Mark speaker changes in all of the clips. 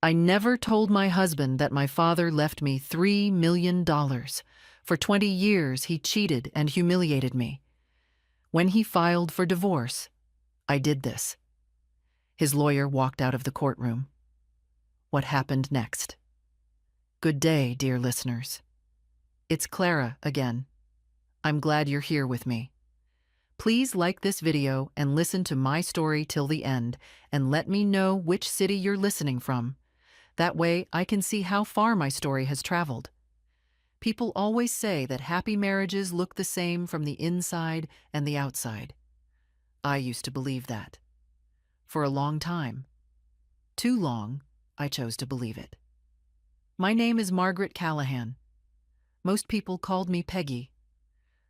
Speaker 1: I never told my husband that my father left me $3 million. For 20 years, he cheated and humiliated me. When he filed for divorce, I did this. His lawyer walked out of the courtroom. What happened next? Good day, dear listeners. It's Clara again. I'm glad you're here with me. Please like this video and listen to my story till the end, and let me know which city you're listening from. That way I can see how far my story has traveled. People always say that happy marriages look the same from the inside and the outside. I used to believe that. For a long time. Too long, I chose to believe it. My name is Margaret Callahan. Most people called me Peggy.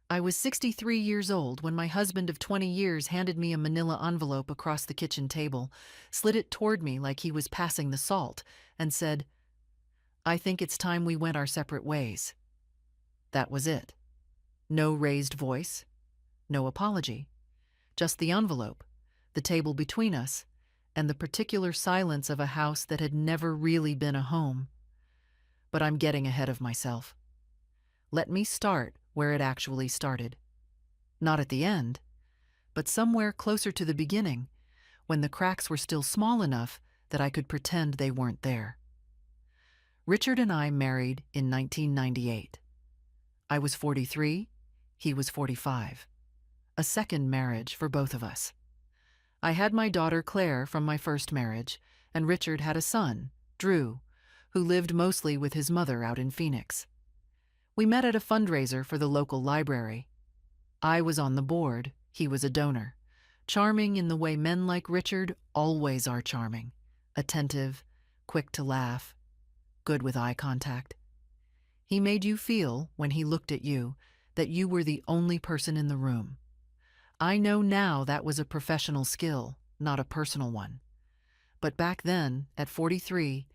Speaker 1: I was 63 years old when my husband of 20 years handed me a manila envelope across the kitchen table, slid it toward me like he was passing the salt, and said, "I think it's time we went our separate ways." That was it. No raised voice, no apology. Just the envelope, the table between us, and the particular silence of a house that had never really been a home. But I'm getting ahead of myself. Let me start where it actually started. Not at the end, but somewhere closer to the beginning, when the cracks were still small enough that I could pretend they weren't there. Richard and I married in 1998. I was 43, he was 45. A second marriage for both of us. I had my daughter Claire from my first marriage, and Richard had a son, Drew, who lived mostly with his mother out in Phoenix. We met at a fundraiser for the local library. I was on the board, he was a donor. Charming in the way men like Richard always are charming. Attentive, quick to laugh, good with eye contact. He made you feel, when he looked at you, that you were the only person in the room. I know now that was a professional skill, not a personal one. But back then, at 43,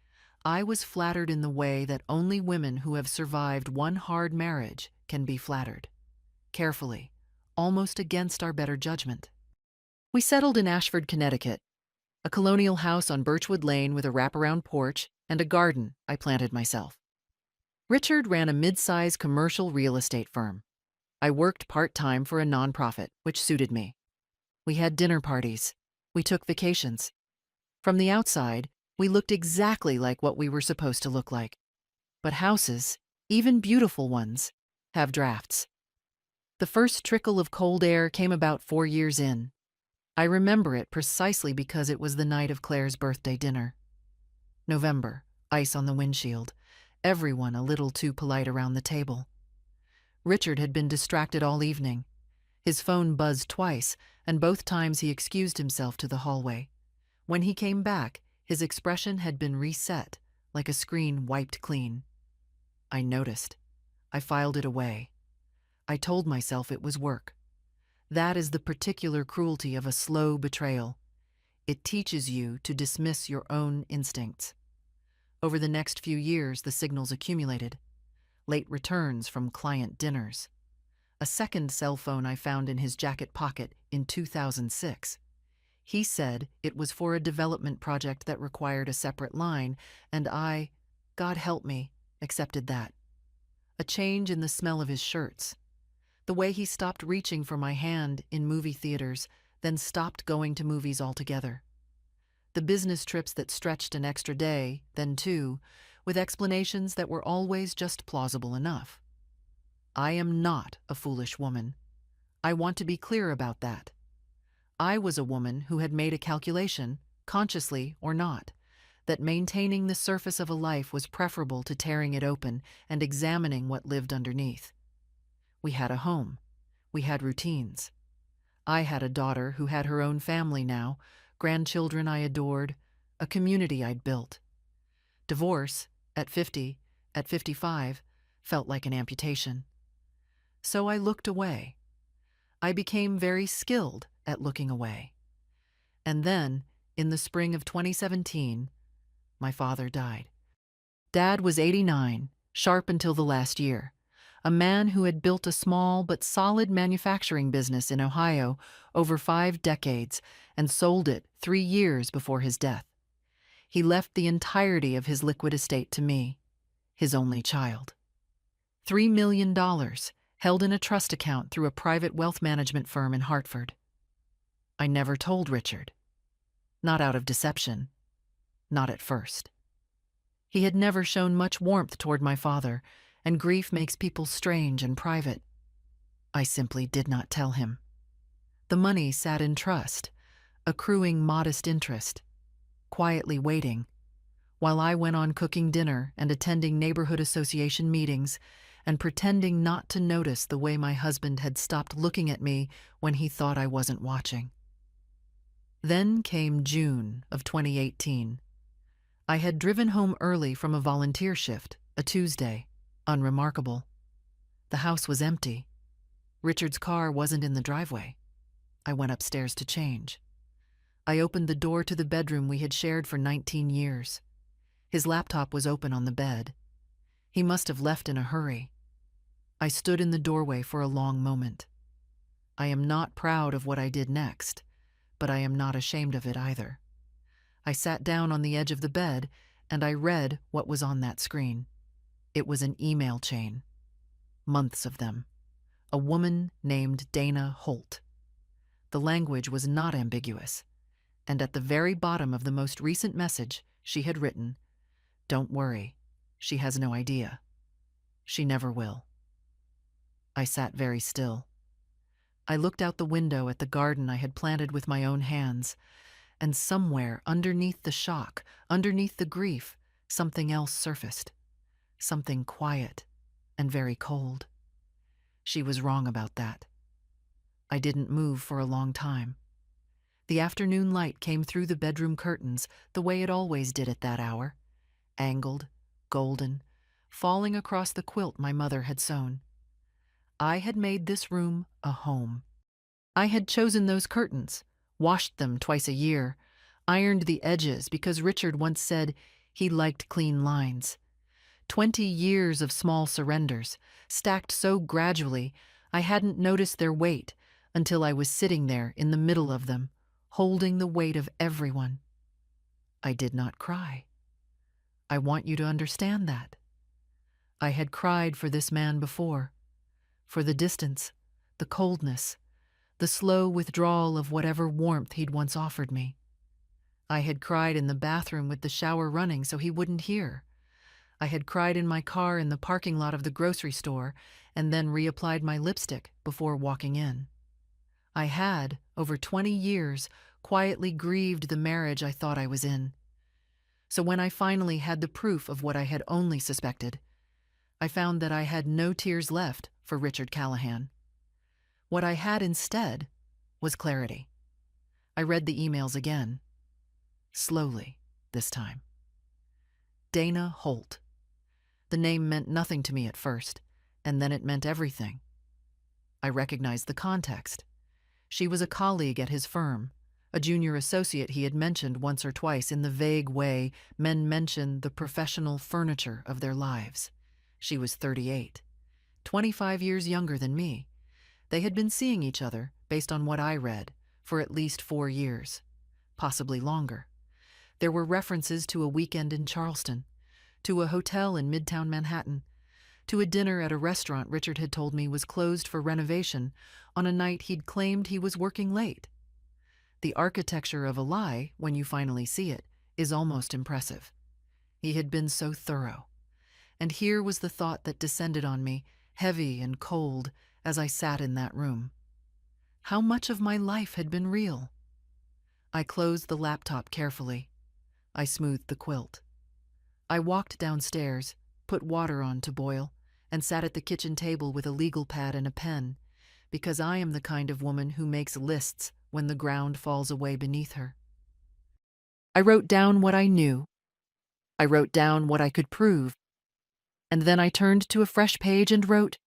Speaker 1: I was flattered in the way that only women who have survived one hard marriage can be flattered. Carefully, almost against our better judgment. We settled in Ashford, Connecticut, a colonial house on Birchwood Lane with a wraparound porch and a garden I planted myself. Richard ran a mid-size commercial real estate firm. I worked part-time for a nonprofit, which suited me. We had dinner parties. We took vacations. From the outside, we looked exactly like what we were supposed to look like. But houses, even beautiful ones, have drafts. The first trickle of cold air came about 4 years in. I remember it precisely because it was the night of Claire's birthday dinner. November, ice on the windshield, everyone a little too polite around the table. Richard had been distracted all evening. His phone buzzed twice, and both times he excused himself to the hallway. When he came back, his expression had been reset, like a screen wiped clean. I noticed. I filed it away. I told myself it was work. That is the particular cruelty of a slow betrayal. It teaches you to dismiss your own instincts. Over the next few years, the signals accumulated. Late returns from client dinners. A second cell phone I found in his jacket pocket in 2006. He said it was for a development project that required a separate line, and I, God help me, accepted that. A change in the smell of his shirts. The way he stopped reaching for my hand in movie theaters, then stopped going to movies altogether. The business trips that stretched an extra day, then two, with explanations that were always just plausible enough. I am not a foolish woman. I want to be clear about that. I was a woman who had made a calculation, consciously or not, that maintaining the surface of a life was preferable to tearing it open and examining what lived underneath. We had a home. We had routines. I had a daughter who had her own family now, grandchildren I adored, a community I'd built. Divorce, at 50, at 55, felt like an amputation. So I looked away. I became very skilled at looking away. And then, in the spring of 2017, my father died. Dad was 89, sharp until the last year, a man who had built a small but solid manufacturing business in Ohio over 5 decades and sold it 3 years before his death. He left the entirety of his liquid estate to me, his only child. $3 million held in a trust account through a private wealth management firm in Hartford. I never told Richard. Not out of deception. Not at first. He had never shown much warmth toward my father, and grief makes people strange and private. I simply did not tell him. The money sat in trust, accruing modest interest, quietly waiting, while I went on cooking dinner and attending neighborhood association meetings and pretending not to notice the way my husband had stopped looking at me when he thought I wasn't watching. Then came June of 2018. I had driven home early from a volunteer shift, a Tuesday, unremarkable. The house was empty. Richard's car wasn't in the driveway. I went upstairs to change. I opened the door to the bedroom we had shared for 19 years. His laptop was open on the bed. He must have left in a hurry. I stood in the doorway for a long moment. I am not proud of what I did next, but I am not ashamed of it either. I sat down on the edge of the bed and I read what was on that screen. It was an email chain. Months of them. A woman named Dana Holt. The language was not ambiguous, and at the very bottom of the most recent message she had written, "Don't worry, she has no idea. She never will." I sat very still. I looked out the window at the garden I had planted with my own hands, and somewhere underneath the shock, underneath the grief, something else surfaced. Something quiet and very cold. She was wrong about that. I didn't move for a long time. The afternoon light came through the bedroom curtains the way it always did at that hour, angled, golden, falling across the quilt my mother had sewn. I had made this room a home. I had chosen those curtains, washed them twice a year, ironed the edges because Richard once said he liked clean lines. 20 years of small surrenders, stacked so gradually I hadn't noticed their weight until I was sitting there in the middle of them, holding the weight of everyone. I did not cry. I want you to understand that. I had cried for this man before, for the distance, the coldness, the slow withdrawal of whatever warmth he'd once offered me. I had cried in the bathroom with the shower running so he wouldn't hear. I had cried in my car in the parking lot of the grocery store and then reapplied my lipstick before walking in. I had, over 20 years, quietly grieved the marriage I thought I was in. So when I finally had the proof of what I had only suspected, I found that I had no tears left for Richard Callahan. What I had instead was clarity. I read the emails again. Slowly, this time. Dana Holt. The name meant nothing to me at first, and then it meant everything. I recognized the context. She was a colleague at his firm, a junior associate he had mentioned once or twice in the vague way men mention the professional furniture of their lives. She was 38, 25 years younger than me. They had been seeing each other, based on what I read, for at least 4 years, possibly longer. There were references to a weekend in Charleston, to a hotel in Midtown Manhattan, to a dinner at a restaurant Richard had told me was closed for renovation on a night he'd claimed he was working late. The architecture of a lie, when you finally see it, is almost impressive. He had been so thorough. And here was the thought that descended on me, heavy and cold, as I sat in that room. How much of my life had been real? I closed the laptop carefully. I smoothed the quilt. I walked downstairs, put water on to boil, and sat at the kitchen table with a legal pad and a pen, because I am the kind of woman who makes lists when the ground falls away beneath her. I wrote down what I knew. I wrote down what I could prove. And then I turned to a fresh page and wrote,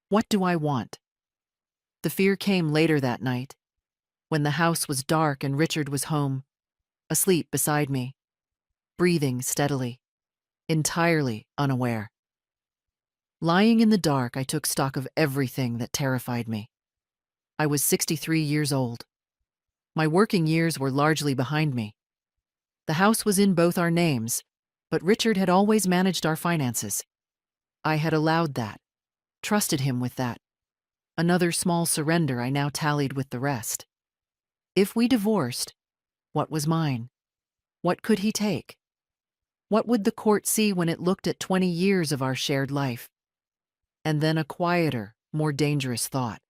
Speaker 1: "What do I want?" The fear came later that night, when the house was dark and Richard was home, asleep beside me, breathing steadily, entirely unaware. Lying in the dark, I took stock of everything that terrified me. I was 63 years old. My working years were largely behind me. The house was in both our names, but Richard had always managed our finances. I had allowed that, trusted him with that. Another small surrender I now tallied with the rest. If we divorced, what was mine? What could he take? What would the court see when it looked at 20 years of our shared life? And then a quieter, more dangerous thought.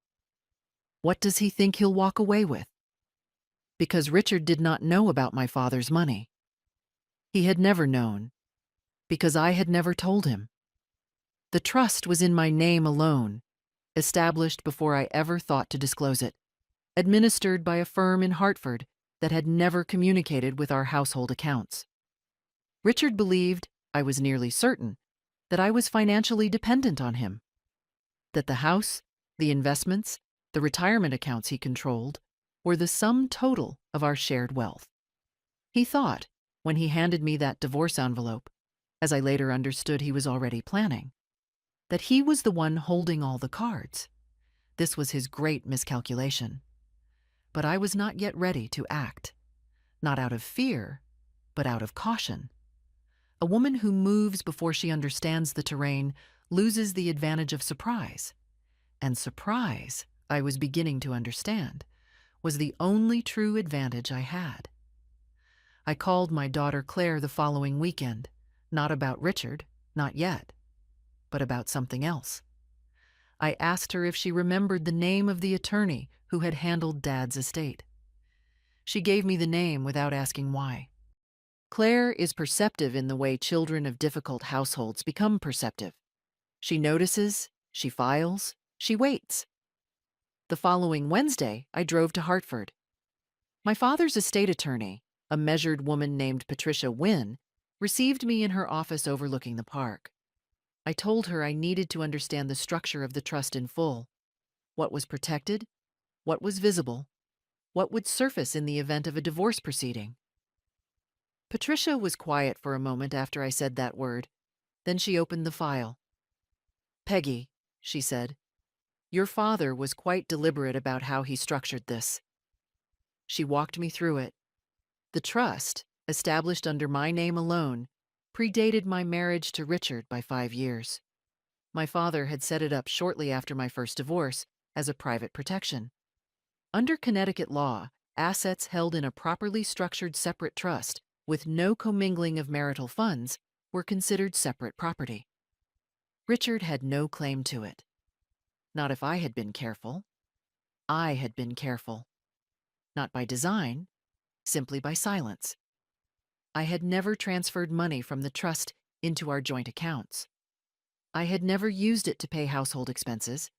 Speaker 1: What does he think he'll walk away with? Because Richard did not know about my father's money. He had never known, because I had never told him. The trust was in my name alone, established before I ever thought to disclose it, administered by a firm in Hartford that had never communicated with our household accounts. Richard believed, I was nearly certain, that I was financially dependent on him, that the house, the investments, the retirement accounts he controlled were the sum total of our shared wealth. He thought, when he handed me that divorce envelope, as I later understood he was already planning, that he was the one holding all the cards. This was his great miscalculation. But I was not yet ready to act, not out of fear, but out of caution. A woman who moves before she understands the terrain loses the advantage of surprise. And surprise, I was beginning to understand, was the only true advantage I had. I called my daughter Claire the following weekend, not about Richard, not yet, but about something else. I asked her if she remembered the name of the attorney who had handled Dad's estate. She gave me the name without asking why. Claire is perceptive in the way children of difficult households become perceptive. She notices, she files, she waits. The following Wednesday, I drove to Hartford. My father's estate attorney, a measured woman named Patricia Wynn, received me in her office overlooking the park. I told her I needed to understand the structure of the trust in full. What was protected? What was visible? What would surface in the event of a divorce proceeding? Patricia was quiet for a moment after I said that word. Then she opened the file. "Peggy," she said, "your father was quite deliberate about how he structured this." She walked me through it. The trust, established under my name alone, predated my marriage to Richard by 5 years. My father had set it up shortly after my first divorce as a private protection. Under Connecticut law, assets held in a properly structured separate trust with no commingling of marital funds were considered separate property. Richard had no claim to it. Not if I had been careful. I had been careful. Not by design, simply by silence. I had never transferred money from the trust into our joint accounts. I had never used it to pay household expenses.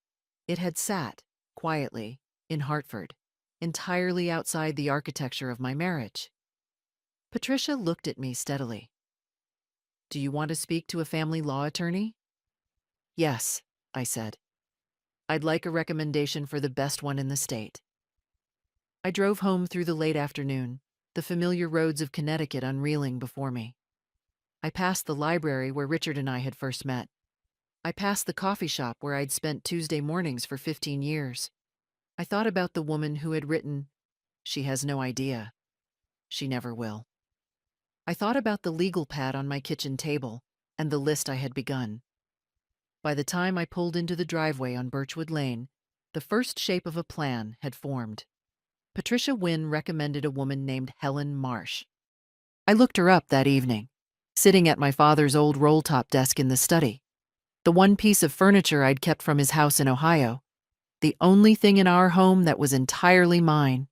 Speaker 1: It had sat, quietly, in Hartford, entirely outside the architecture of my marriage. Patricia looked at me steadily. "Do you want to speak to a family law attorney?" "Yes," I said. "I'd like a recommendation for the best one in the state." I drove home through the late afternoon, the familiar roads of Connecticut unreeling before me. I passed the library where Richard and I had first met. I passed the coffee shop where I'd spent Tuesday mornings for 15 years. I thought about the woman who had written, "She has no idea. She never will." I thought about the legal pad on my kitchen table and the list I had begun. By the time I pulled into the driveway on Birchwood Lane, the first shape of a plan had formed. Patricia Wynn recommended a woman named Helen Marsh. I looked her up that evening, sitting at my father's old roll-top desk in the study, the one piece of furniture I'd kept from his house in Ohio, the only thing in our home that was entirely mine.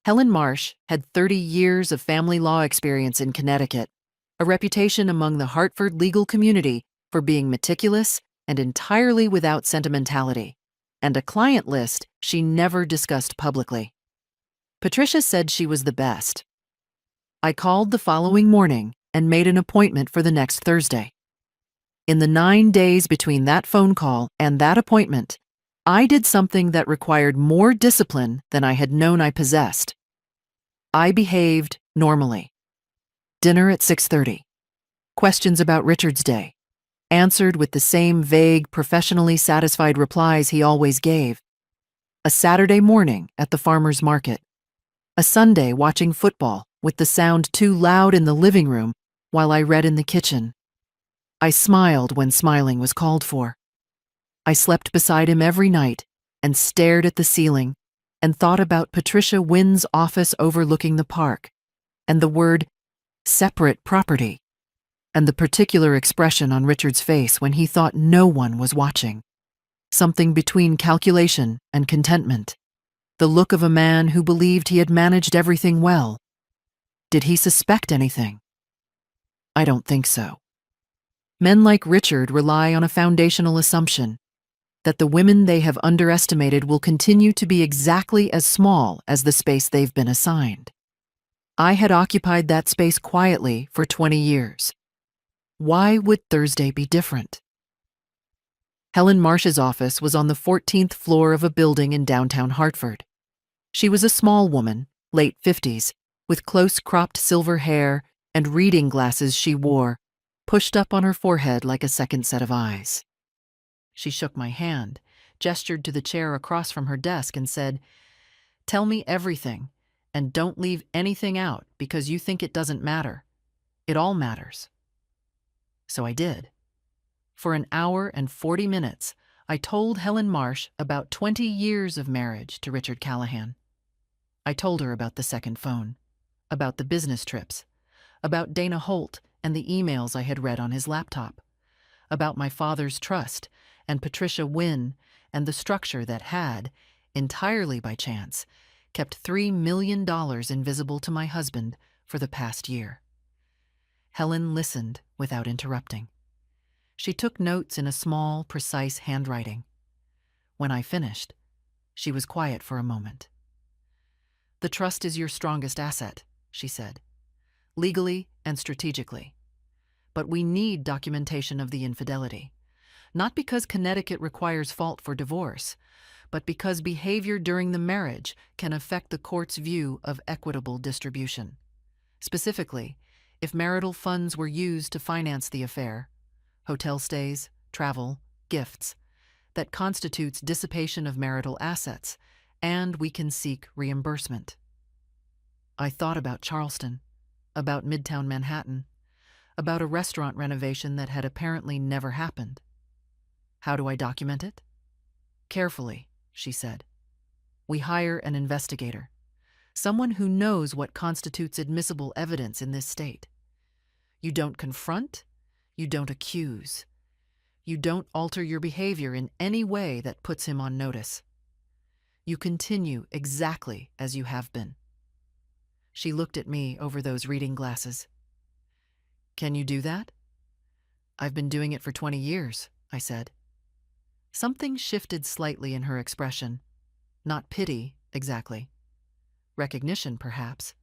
Speaker 1: Helen Marsh had 30 years of family law experience in Connecticut, a reputation among the Hartford legal community for being meticulous and entirely without sentimentality, and a client list she never discussed publicly. Patricia said she was the best. I called the following morning and made an appointment for the next Thursday. In the 9 days between that phone call and that appointment, I did something that required more discipline than I had known I possessed. I behaved normally. Dinner at 6:30. Questions about Richard's day. Answered with the same vague, professionally satisfied replies he always gave. A Saturday morning at the farmer's market. A Sunday watching football with the sound too loud in the living room while I read in the kitchen. I smiled when smiling was called for. I slept beside him every night and stared at the ceiling and thought about Patricia Wynn's office overlooking the park, and the word separate property, and the particular expression on Richard's face when he thought no one was watching. Something between calculation and contentment. The look of a man who believed he had managed everything well. Did he suspect anything? I don't think so. Men like Richard rely on a foundational assumption that the women they have underestimated will continue to be exactly as small as the space they've been assigned. I had occupied that space quietly for 20 years. Why would Thursday be different? Helen Marsh's office was on the 14th floor of a building in downtown Hartford. She was a small woman, late 50s, with close-cropped silver hair and reading glasses she wore, pushed up on her forehead like a second set of eyes. She shook my hand, gestured to the chair across from her desk, and said, "Tell me everything, and don't leave anything out because you think it doesn't matter. It all matters." So I did. For an hour and 40 minutes, I told Helen Marsh about 20 years of marriage to Richard Callahan. I told her about the second phone, about the business trips, about Dana Holt and the emails I had read on his laptop, about my father's trust and Patricia Wynn and the structure that had, entirely by chance, kept $3 million invisible to my husband for the past year. Helen listened without interrupting. She took notes in a small, precise handwriting. When I finished, she was quiet for a moment. "The trust is your strongest asset," she said, "legally and strategically. But we need documentation of the infidelity. Not because Connecticut requires fault for divorce, but because behavior during the marriage can affect the court's view of equitable distribution. Specifically, if marital funds were used to finance the affair, hotel stays, travel, gifts, that constitutes dissipation of marital assets, and we can seek reimbursement." I thought about Charleston, about Midtown Manhattan, about a restaurant renovation that had apparently never happened. "How do I document it?" "Carefully," she said. "We hire an investigator, someone who knows what constitutes admissible evidence in this state. You don't confront, you don't accuse. You don't alter your behavior in any way that puts him on notice. You continue exactly as you have been." She looked at me over those reading glasses. "Can you do that?" "I've been doing it for 20 years, I said. Something shifted slightly in her expression. Not pity, exactly. Recognition, perhaps.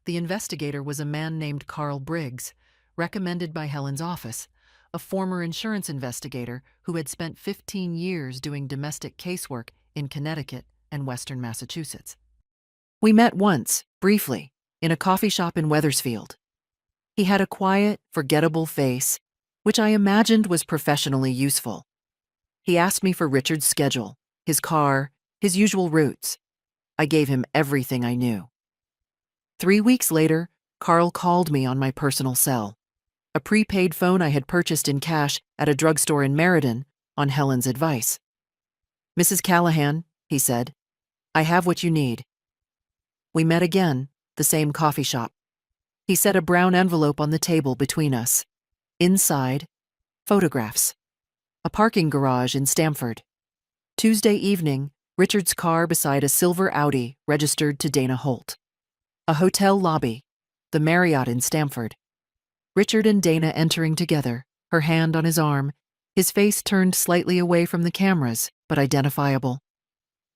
Speaker 1: The investigator was a man named Carl Briggs, recommended by Helen's office, a former insurance investigator who had spent 15 years doing domestic casework in Connecticut and Western Massachusetts. We met once, briefly, in a coffee shop in Wethersfield. He had a quiet, forgettable face, which I imagined was professionally useful. He asked me for Richard's schedule, his car, his usual routes. I gave him everything I knew. 3 weeks later, Carl called me on my personal cell, a prepaid phone I had purchased in cash at a drugstore in Meriden on Helen's advice. "Mrs. Callahan," he said, "I have what you need." We met again, the same coffee shop. He set a brown envelope on the table between us. Inside, photographs. A parking garage in Stamford. Tuesday evening, Richard's car beside a silver Audi registered to Dana Holt. A hotel lobby, the Marriott in Stamford. Richard and Dana entering together, her hand on his arm, his face turned slightly away from the cameras, but identifiable.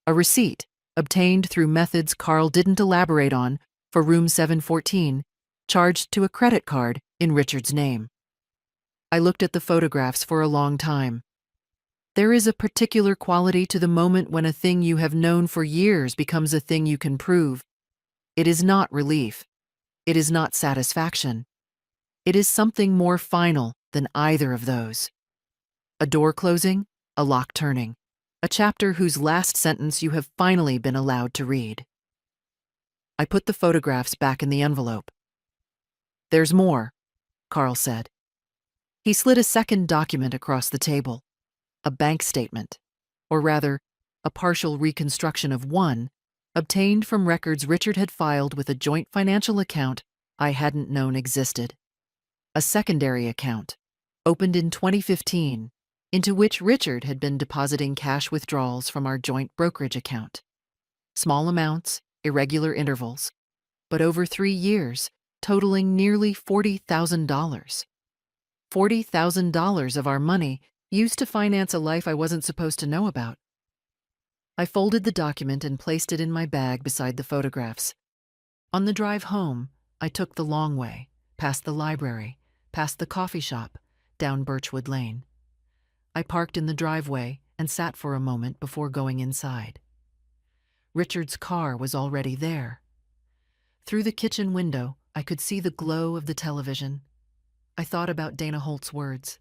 Speaker 1: A receipt, obtained through methods Carl didn't elaborate on, for room 714, charged to a credit card in Richard's name. I looked at the photographs for a long time. There is a particular quality to the moment when a thing you have known for years becomes a thing you can prove. It is not relief. It is not satisfaction. It is something more final than either of those. A door closing, a lock turning, a chapter whose last sentence you have finally been allowed to read. I put the photographs back in the envelope. There's more, Carl said. He slid a second document across the table, a bank statement, or rather, a partial reconstruction of one, obtained from records Richard had filed with a joint financial account I hadn't known existed. A secondary account, opened in 2015, into which Richard had been depositing cash withdrawals from our joint brokerage account. Small amounts, irregular intervals, but over 3 years, totaling nearly $40,000. $40,000 of our money used to finance a life I wasn't supposed to know about. I folded the document and placed it in my bag beside the photographs. On the drive home, I took the long way, past the library, past the coffee shop, down Birchwood Lane. I parked in the driveway and sat for a moment before going inside. Richard's car was already there. Through the kitchen window, I could see the glow of the television. I thought about Dana Holt's words.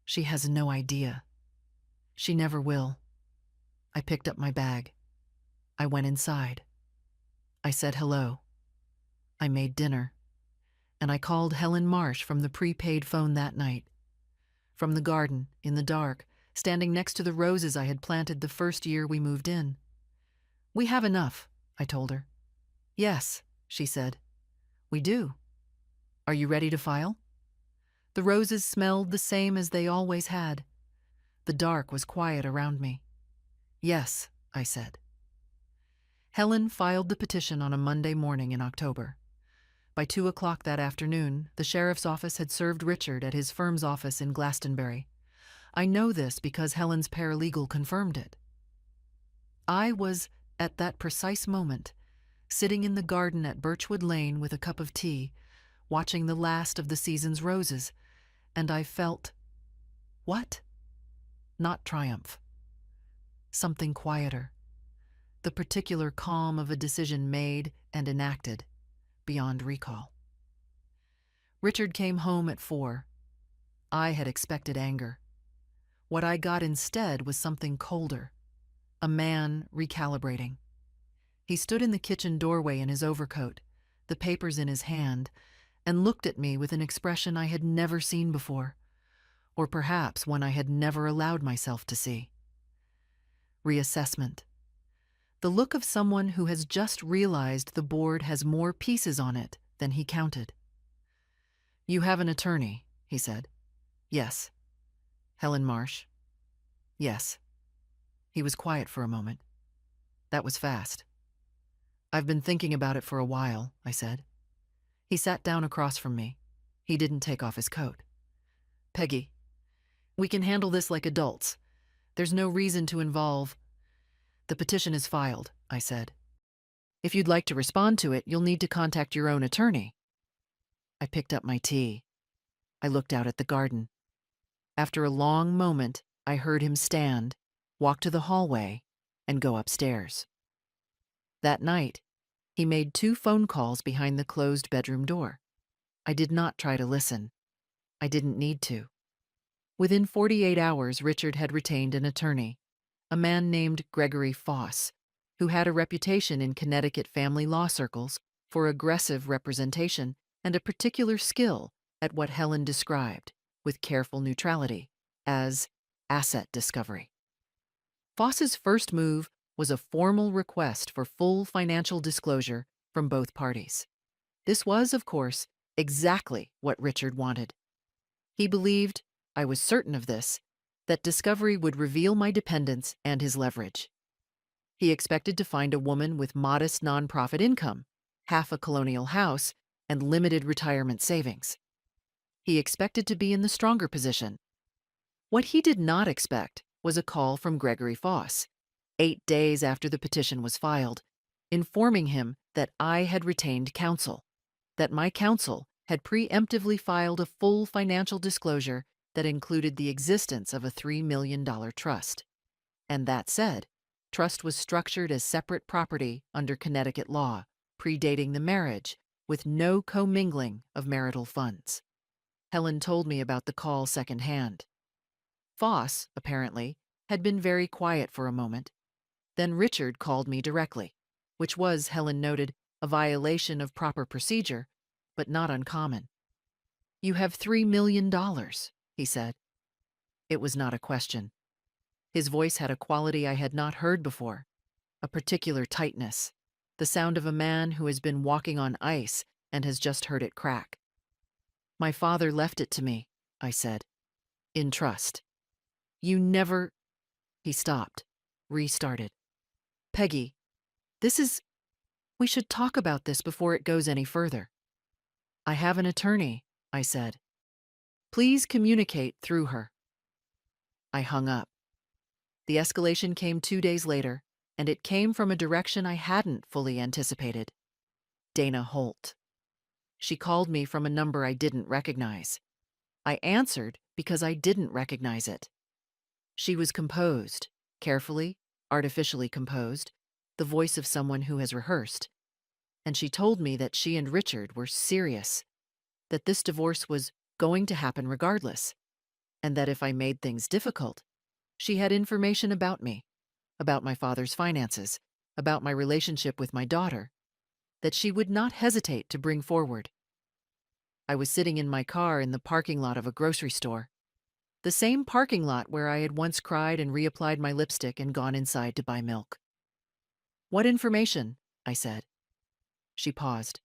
Speaker 1: She has no idea. She never will. I picked up my bag. I went inside. I said hello. I made dinner. And I called Helen Marsh from the prepaid phone that night. From the garden, in the dark, standing next to the roses I had planted the first year we moved in. We have enough, I told her. Yes, she said. We do. Are you ready to file? The roses smelled the same as they always had. The dark was quiet around me. Yes, I said. Helen filed the petition on a Monday morning in October. By 2 o'clock that afternoon, the sheriff's office had served Richard at his firm's office in Glastonbury. I know this because Helen's paralegal confirmed it. I was, at that precise moment, sitting in the garden at Birchwood Lane with a cup of tea, watching the last of the season's roses, and I felt... what? Not triumph. Something quieter. The particular calm of a decision made and enacted, beyond recall. Richard came home at 4. I had expected anger. What I got instead was something colder. A man recalibrating. He stood in the kitchen doorway in his overcoat, the papers in his hand, and looked at me with an expression I had never seen before, or perhaps one I had never allowed myself to see. Reassessment. The look of someone who has just realized the board has more pieces on it than he counted. You have an attorney, he said. Yes. Helen Marsh. Yes. He was quiet for a moment. That was fast. I've been thinking about it for a while, I said. He sat down across from me. He didn't take off his coat. Peggy, we can handle this like adults. There's no reason to involve... The petition is filed, I said. If you'd like to respond to it, you'll need to contact your own attorney. I picked up my tea. I looked out at the garden. After a long moment, I heard him stand, walk to the hallway, and go upstairs. That night, he made 2 phone calls behind the closed bedroom door. I did not try to listen. I didn't need to. Within 48 hours, Richard had retained an attorney, a man named Gregory Foss, who had a reputation in Connecticut family law circles for aggressive representation and a particular skill at what Helen described, with careful neutrality, as asset discovery. Foss's first move was a formal request for full financial disclosure from both parties. This was, of course, exactly what Richard wanted. He believed, I was certain of this, that discovery would reveal my dependence and his leverage. He expected to find a woman with modest nonprofit income, half a colonial house, and limited retirement savings. He expected to be in the stronger position. What he did not expect was a call from Gregory Foss, 8 days after the petition was filed, informing him that I had retained counsel, that my counsel had preemptively filed a full financial disclosure that included the existence of a $3 million trust. And that said, trust was structured as separate property under Connecticut law, predating the marriage, with no commingling of marital funds. Helen told me about the call secondhand. Foss, apparently, had been very quiet for a moment. Then Richard called me directly, which was, Helen noted, a violation of proper procedure, but not uncommon. "You have $3 million," he said. It was not a question. His voice had a quality I had not heard before, a particular tightness, the sound of a man who has been walking on ice and has just heard it crack. "My father left it to me," I said, "in trust." "You never—" He stopped, restarted. "Peggy, this is— we should talk about this before it goes any further." "I have an attorney," I said. "Please communicate through her." I hung up. The escalation came 2 days later, and it came from a direction I hadn't fully anticipated. Dana Holt. She called me from a number I didn't recognize. I answered because I didn't recognize it. She was composed, carefully, artificially composed, the voice of someone who has rehearsed. And she told me that she and Richard were serious, that this divorce was going to happen regardless, and that if I made things difficult, she had information about me, about my father's finances, about my relationship with my daughter, that she would not hesitate to bring forward. I was sitting in my car in the parking lot of a grocery store, the same parking lot where I had once cried and reapplied my lipstick and gone inside to buy milk. "What information?" I said. She paused.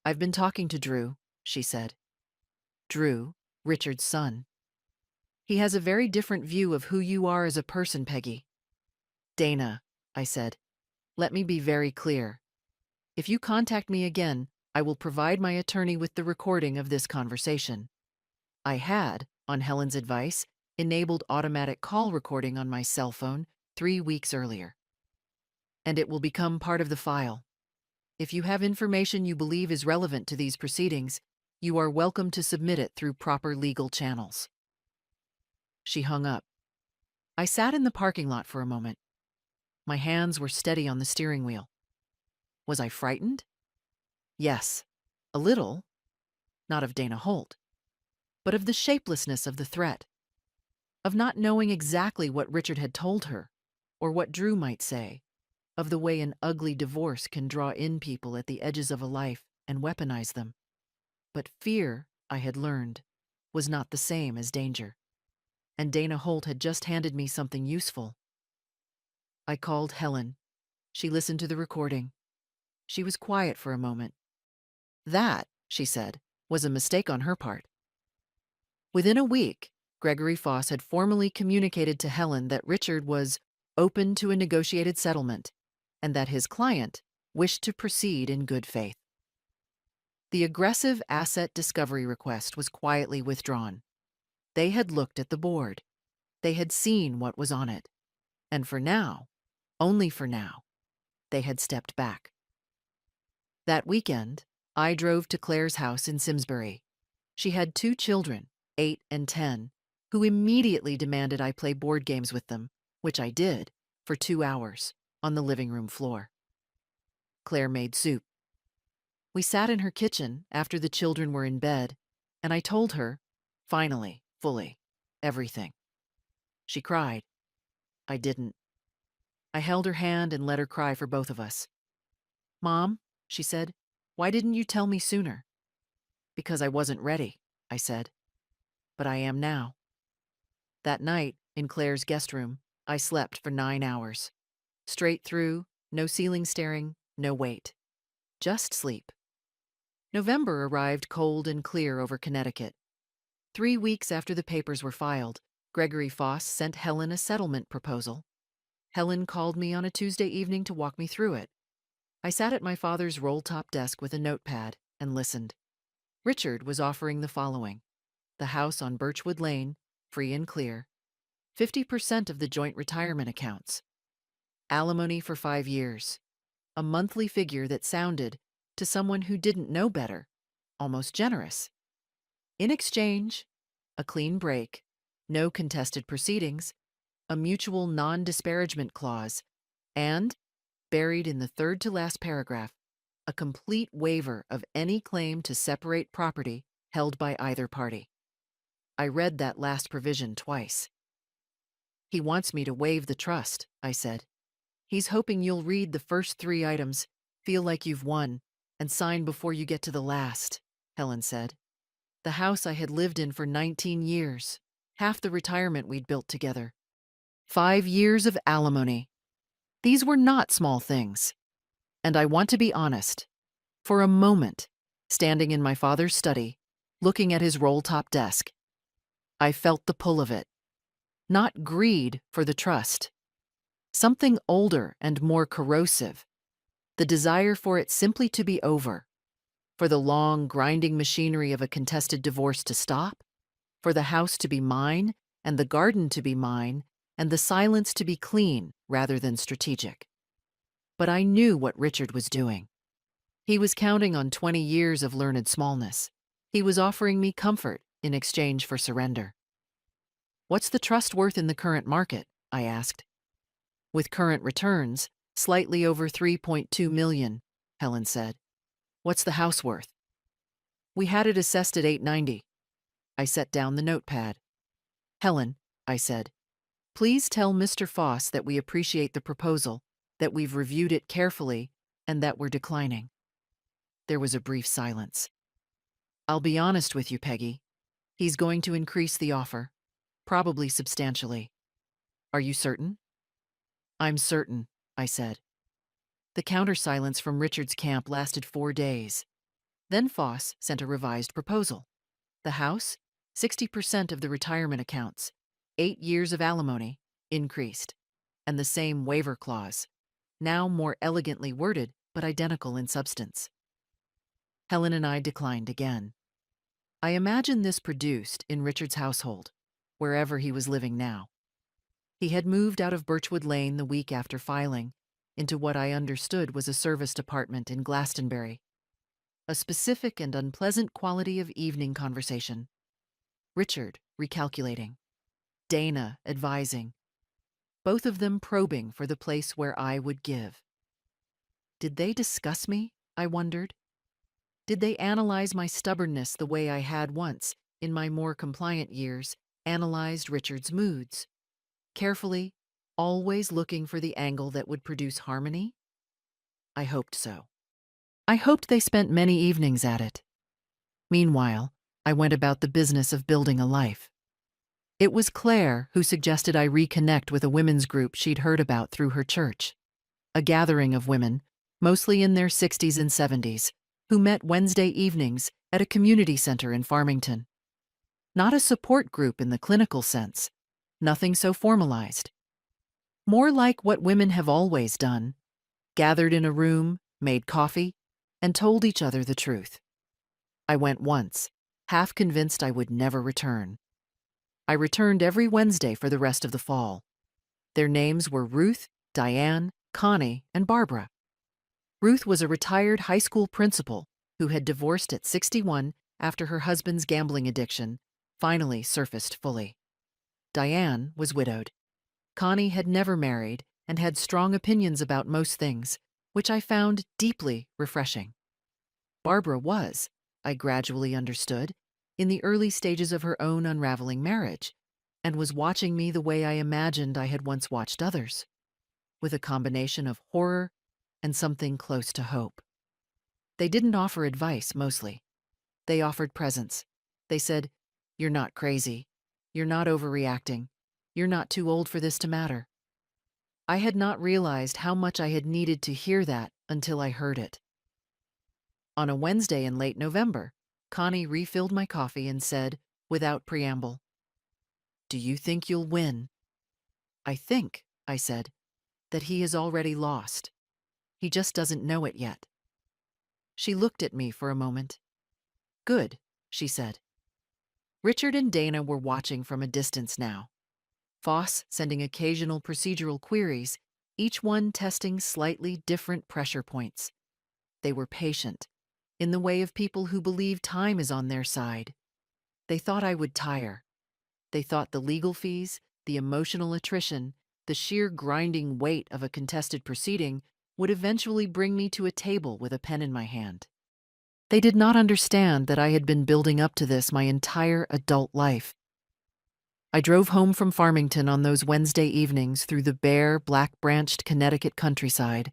Speaker 1: "I've been talking to Drew," she said. "Drew, Richard's son. He has a very different view of who you are as a person, Peggy." "Dana," I said, "let me be very clear. If you contact me again, I will provide my attorney with the recording of this conversation. I had, on Helen's advice, enabled automatic call recording on my cell phone 3 weeks earlier. And it will become part of the file. If you have information you believe is relevant to these proceedings, you are welcome to submit it through proper legal channels." She hung up. I sat in the parking lot for a moment. My hands were steady on the steering wheel. Was I frightened? Yes, a little. Not of Dana Holt, but of the shapelessness of the threat, of not knowing exactly what Richard had told her, or what Drew might say, of the way an ugly divorce can draw in people at the edges of a life and weaponize them. But fear, I had learned, was not the same as danger. And Dana Holt had just handed me something useful. I called Helen. She listened to the recording. She was quiet for a moment. "That," she said, "was a mistake on her part." Within a week, Gregory Foss had formally communicated to Helen that Richard was open to a negotiated settlement and that his client wished to proceed in good faith. The aggressive asset discovery request was quietly withdrawn. They had looked at the board. They had seen what was on it. And for now, only for now, they had stepped back. That weekend, I drove to Claire's house in Simsbury. She had 2 children, 8 and 10, who immediately demanded I play board games with them, which I did, for 2 hours, on the living room floor. Claire made soup. We sat in her kitchen after the children were in bed, and I told her, finally, fully, everything. She cried. I didn't. I held her hand and let her cry for both of us. "Mom," she said, "why didn't you tell me sooner?" "Because I wasn't ready," I said. "But I am now." That night, in Claire's guest room, I slept for 9 hours. Straight through, no ceiling staring, no wait. Just sleep. November arrived cold and clear over Connecticut. 3 weeks after the papers were filed, Gregory Foss sent Helen a settlement proposal. Helen called me on a Tuesday evening to walk me through it. I sat at my father's roll-top desk with a notepad and listened. Richard was offering the following: the house on Birchwood Lane, free and clear, 50% of the joint retirement accounts, alimony for 5 years, a monthly figure that sounded, to someone who didn't know better, almost generous. In exchange, a clean break, no contested proceedings, a mutual non-disparagement clause, and, buried in the third-to-last paragraph, a complete waiver of any claim to separate property held by either party. I read that last provision twice. "He wants me to waive the trust," I said. "He's hoping you'll read the first 3 items Feel like you've won, and sign before you get to the last, Helen said. The house I had lived in for 19 years, half the retirement we'd built together. 5 years of alimony. These were not small things. And I want to be honest. For a moment, standing in my father's study, looking at his roll-top desk, I felt the pull of it. Not greed for the trust. Something older and more corrosive. The desire for it simply to be over. For the long, grinding machinery of a contested divorce to stop. For the house to be mine, and the garden to be mine, and the silence to be clean rather than strategic. But I knew what Richard was doing. He was counting on 20 years of learned smallness. He was offering me comfort in exchange for surrender. What's the trust worth in the current market? I asked. With current returns, slightly over $3.2 million, Helen said. What's the house worth? We had it assessed at $890. I set down the notepad. Helen, I said, please tell Mr. Foss that we appreciate the proposal, that we've reviewed it carefully, and that we're declining. There was a brief silence. I'll be honest with you, Peggy. He's going to increase the offer, probably substantially. Are you certain? I'm certain, I said. The counter-silence from Richard's camp lasted 4 days. Then Foss sent a revised proposal. The house, 60% of the retirement accounts, 8 years of alimony, increased, and the same waiver clause, now more elegantly worded but identical in substance. Helen and I declined again. I imagine this produced in Richard's household, wherever he was living now. He had moved out of Birchwood Lane the week after filing, into what I understood was a serviced apartment in Glastonbury. A specific and unpleasant quality of evening conversation. Richard recalculating. Dana advising. Both of them probing for the place where I would give. Did they discuss me? I wondered. Did they analyze my stubbornness the way I had once, in my more compliant years, analyzed Richard's moods? Carefully, always looking for the angle that would produce harmony? I hoped so. I hoped they spent many evenings at it. Meanwhile, I went about the business of building a life. It was Claire who suggested I reconnect with a women's group she'd heard about through her church. A gathering of women, mostly in their 60s and 70s, who met Wednesday evenings at a community center in Farmington. Not a support group in the clinical sense, nothing so formalized. More like what women have always done, gathered in a room, made coffee, and told each other the truth. I went once, half convinced I would never return. I returned every Wednesday for the rest of the fall. Their names were Ruth, Diane, Connie, and Barbara. Ruth was a retired high school principal who had divorced at 61 after her husband's gambling addiction finally surfaced fully. Diane was widowed. Connie had never married and had strong opinions about most things, which I found deeply refreshing. Barbara was, I gradually understood, in the early stages of her own unraveling marriage, and was watching me the way I imagined I had once watched others, with a combination of horror and something close to hope. They didn't offer advice, mostly. They offered presence. They said, "You're not crazy. You're not overreacting. You're not too old for this to matter." I had not realized how much I had needed to hear that until I heard it. On a Wednesday in late November, Connie refilled my coffee and said, without preamble, "Do you think you'll win?" "I think," I said, "that he has already lost. He just doesn't know it yet." She looked at me for a moment. "Good," she said. Richard and Dana were watching from a distance now. Foss sending occasional procedural queries, each one testing slightly different pressure points. They were patient, in the way of people who believe time is on their side. They thought I would tire. They thought the legal fees, the emotional attrition, the sheer grinding weight of a contested proceeding would eventually bring me to a table with a pen in my hand. They did not understand that I had been building up to this my entire adult life. I drove home from Farmington on those Wednesday evenings through the bare, black-branched Connecticut countryside,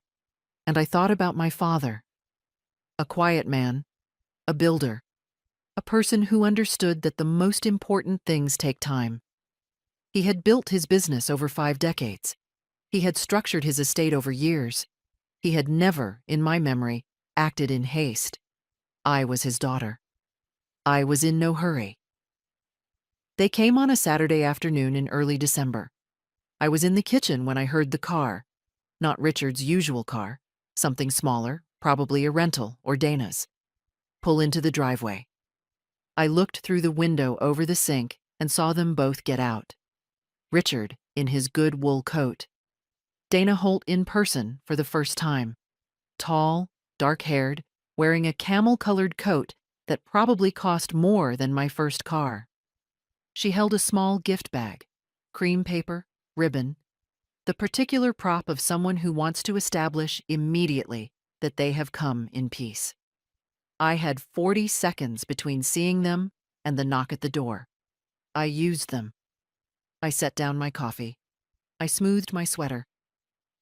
Speaker 1: and I thought about my father, a quiet man, a builder, a person who understood that the most important things take time. He had built his business over 5 decades. He had structured his estate over years. He had never, in my memory, acted in haste. I was his daughter. I was in no hurry. They came on a Saturday afternoon in early December. I was in the kitchen when I heard the car, not Richard's usual car, something smaller, probably a rental or Dana's, pull into the driveway. I looked through the window over the sink and saw them both get out. Richard in his good wool coat. Dana Holt in person for the first time. Tall, dark-haired, wearing a camel-colored coat that probably cost more than my first car. She held a small gift bag, cream paper, ribbon, the particular prop of someone who wants to establish immediately that they have come in peace. I had 40 seconds between seeing them and the knock at the door. I used them. I set down my coffee. I smoothed my sweater.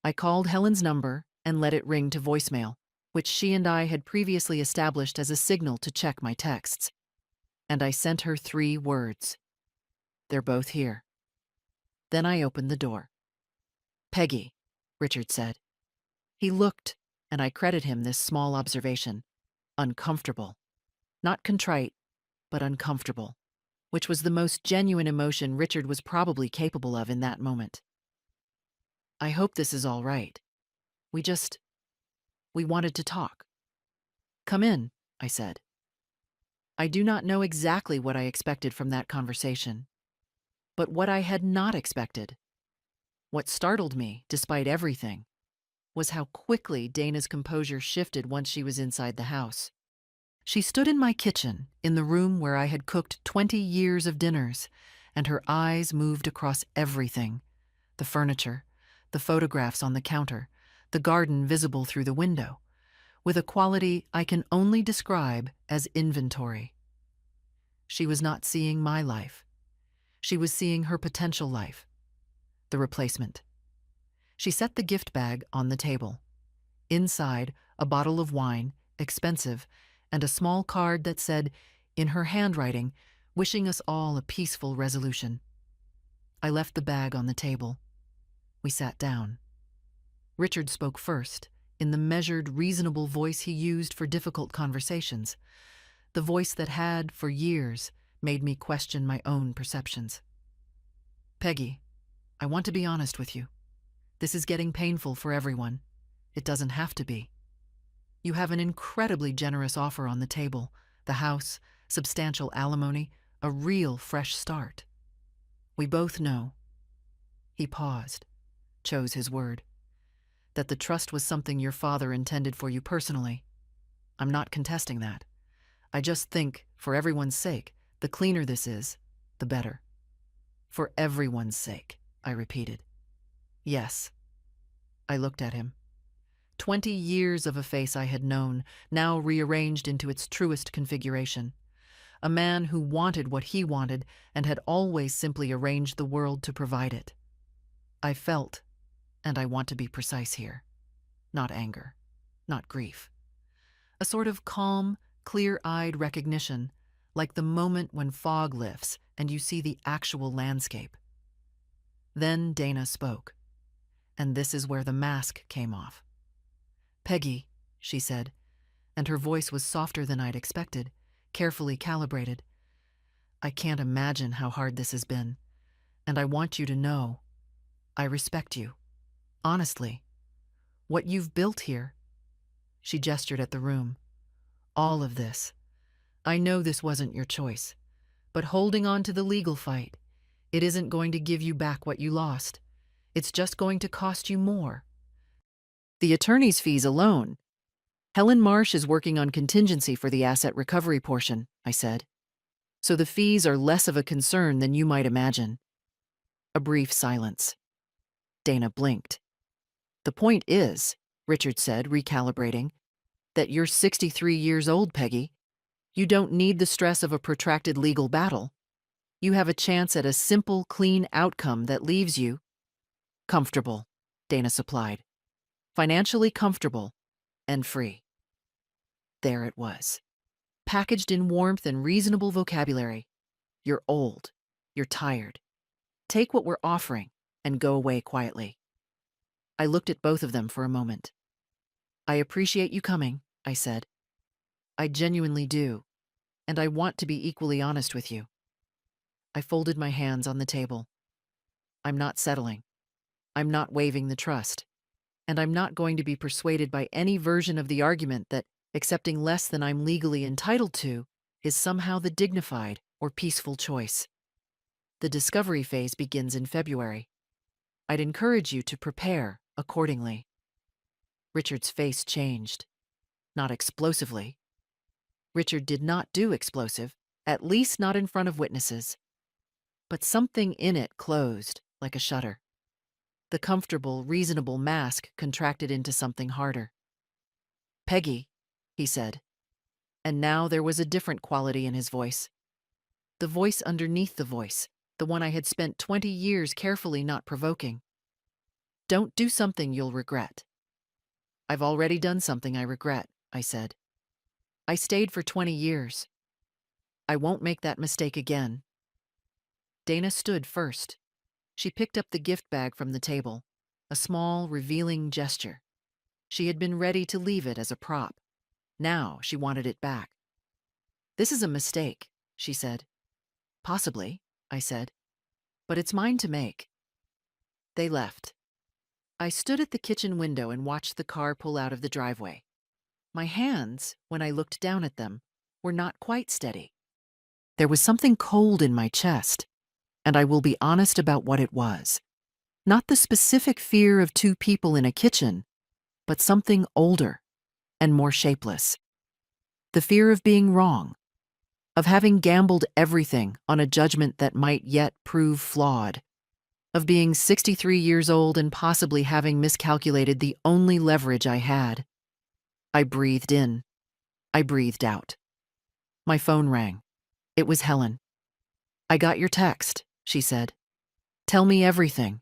Speaker 1: I called Helen's number and let it ring to voicemail, which she and I had previously established as a signal to check my texts. And I sent her 3 words. They're both here. Then I opened the door. Peggy, Richard said. He looked, and I credit him this small observation, uncomfortable. Not contrite, but uncomfortable, which was the most genuine emotion Richard was probably capable of in that moment. I hope this is all right. We wanted to talk. Come in, I said. I do not know exactly what I expected from that conversation, but what I had not expected, what startled me, despite everything, was how quickly Dana's composure shifted once she was inside the house. She stood in my kitchen, in the room where I had cooked 20 years of dinners, and her eyes moved across everything, the furniture, the photographs on the counter, the garden visible through the window, with a quality I can only describe as inventory. She was not seeing my life. She was seeing her potential life, the replacement. She set the gift bag on the table. Inside, a bottle of wine, expensive, and a small card that said, in her handwriting, wishing us all a peaceful resolution. I left the bag on the table. We sat down. Richard spoke first, in the measured, reasonable voice he used for difficult conversations, the voice that had, for years, made me question my own perceptions. Peggy, I want to be honest with you. This is getting painful for everyone. It doesn't have to be. You have an incredibly generous offer on the table, the house, substantial alimony, a real fresh start. We both know. He paused, chose his word. That the trust was something your father intended for you personally. I'm not contesting that. I just think, for everyone's sake, the cleaner this is, the better. For everyone's sake, I repeated. Yes. I looked at him. 20 years of a face I had known, now rearranged into its truest configuration. A man who wanted what he wanted and had always simply arranged the world to provide it. I felt, and I want to be precise here, not anger, not grief. A sort of calm, clear-eyed recognition, like the moment when fog lifts and you see the actual landscape. Then Dana spoke, and this is where the mask came off. Peggy, she said, and her voice was softer than I'd expected, carefully calibrated. I can't imagine how hard this has been, and I want you to know, I respect you. Honestly, what you've built here. She gestured at the room. All of this. I know this wasn't your choice, but holding on to the legal fight, it isn't going to give you back what you lost. It's just going to cost you more. The attorney's fees alone. Helen Marsh is working on contingency for the asset recovery portion, I said. So the fees are less of a concern than you might imagine. A brief silence. Dana blinked. The point is, Richard said, recalibrating, that you're 63 years old, Peggy. You don't need the stress of a protracted legal battle. You have a chance at a simple, clean outcome that leaves you comfortable, Dana supplied. Financially comfortable, and free. There it was, packaged in warmth and reasonable vocabulary. You're old. You're tired. Take what we're offering and go away quietly. I looked at both of them for a moment. I appreciate you coming, I said. I genuinely do, and I want to be equally honest with you. I folded my hands on the table. I'm not settling. I'm not waiving the trust. And I'm not going to be persuaded by any version of the argument that accepting less than I'm legally entitled to is somehow the dignified or peaceful choice. The discovery phase begins in February. I'd encourage you to prepare accordingly. Richard's face changed. Not explosively. Richard did not do explosive, at least not in front of witnesses. But something in it closed, like a shutter. The comfortable, reasonable mask contracted into something harder. Peggy, he said. And now there was a different quality in his voice. The voice underneath the voice, the one I had spent 20 years carefully not provoking. Don't do something you'll regret. I've already done something I regret, I said. I stayed for 20 years. I won't make that mistake again. Dana stood first. She picked up the gift bag from the table, a small, revealing gesture. She had been ready to leave it as a prop. Now she wanted it back. This is a mistake, she said. Possibly, I said, but it's mine to make. They left. I stood at the kitchen window and watched the car pull out of the driveway. My hands, when I looked down at them, were not quite steady. There was something cold in my chest, and I will be honest about what it was. Not the specific fear of two people in a kitchen, but something older and more shapeless. The fear of being wrong, of having gambled everything on a judgment that might yet prove flawed, of being 63 years old and possibly having miscalculated the only leverage I had. I breathed in. I breathed out. My phone rang. It was Helen. I got your text, she said. Tell me everything.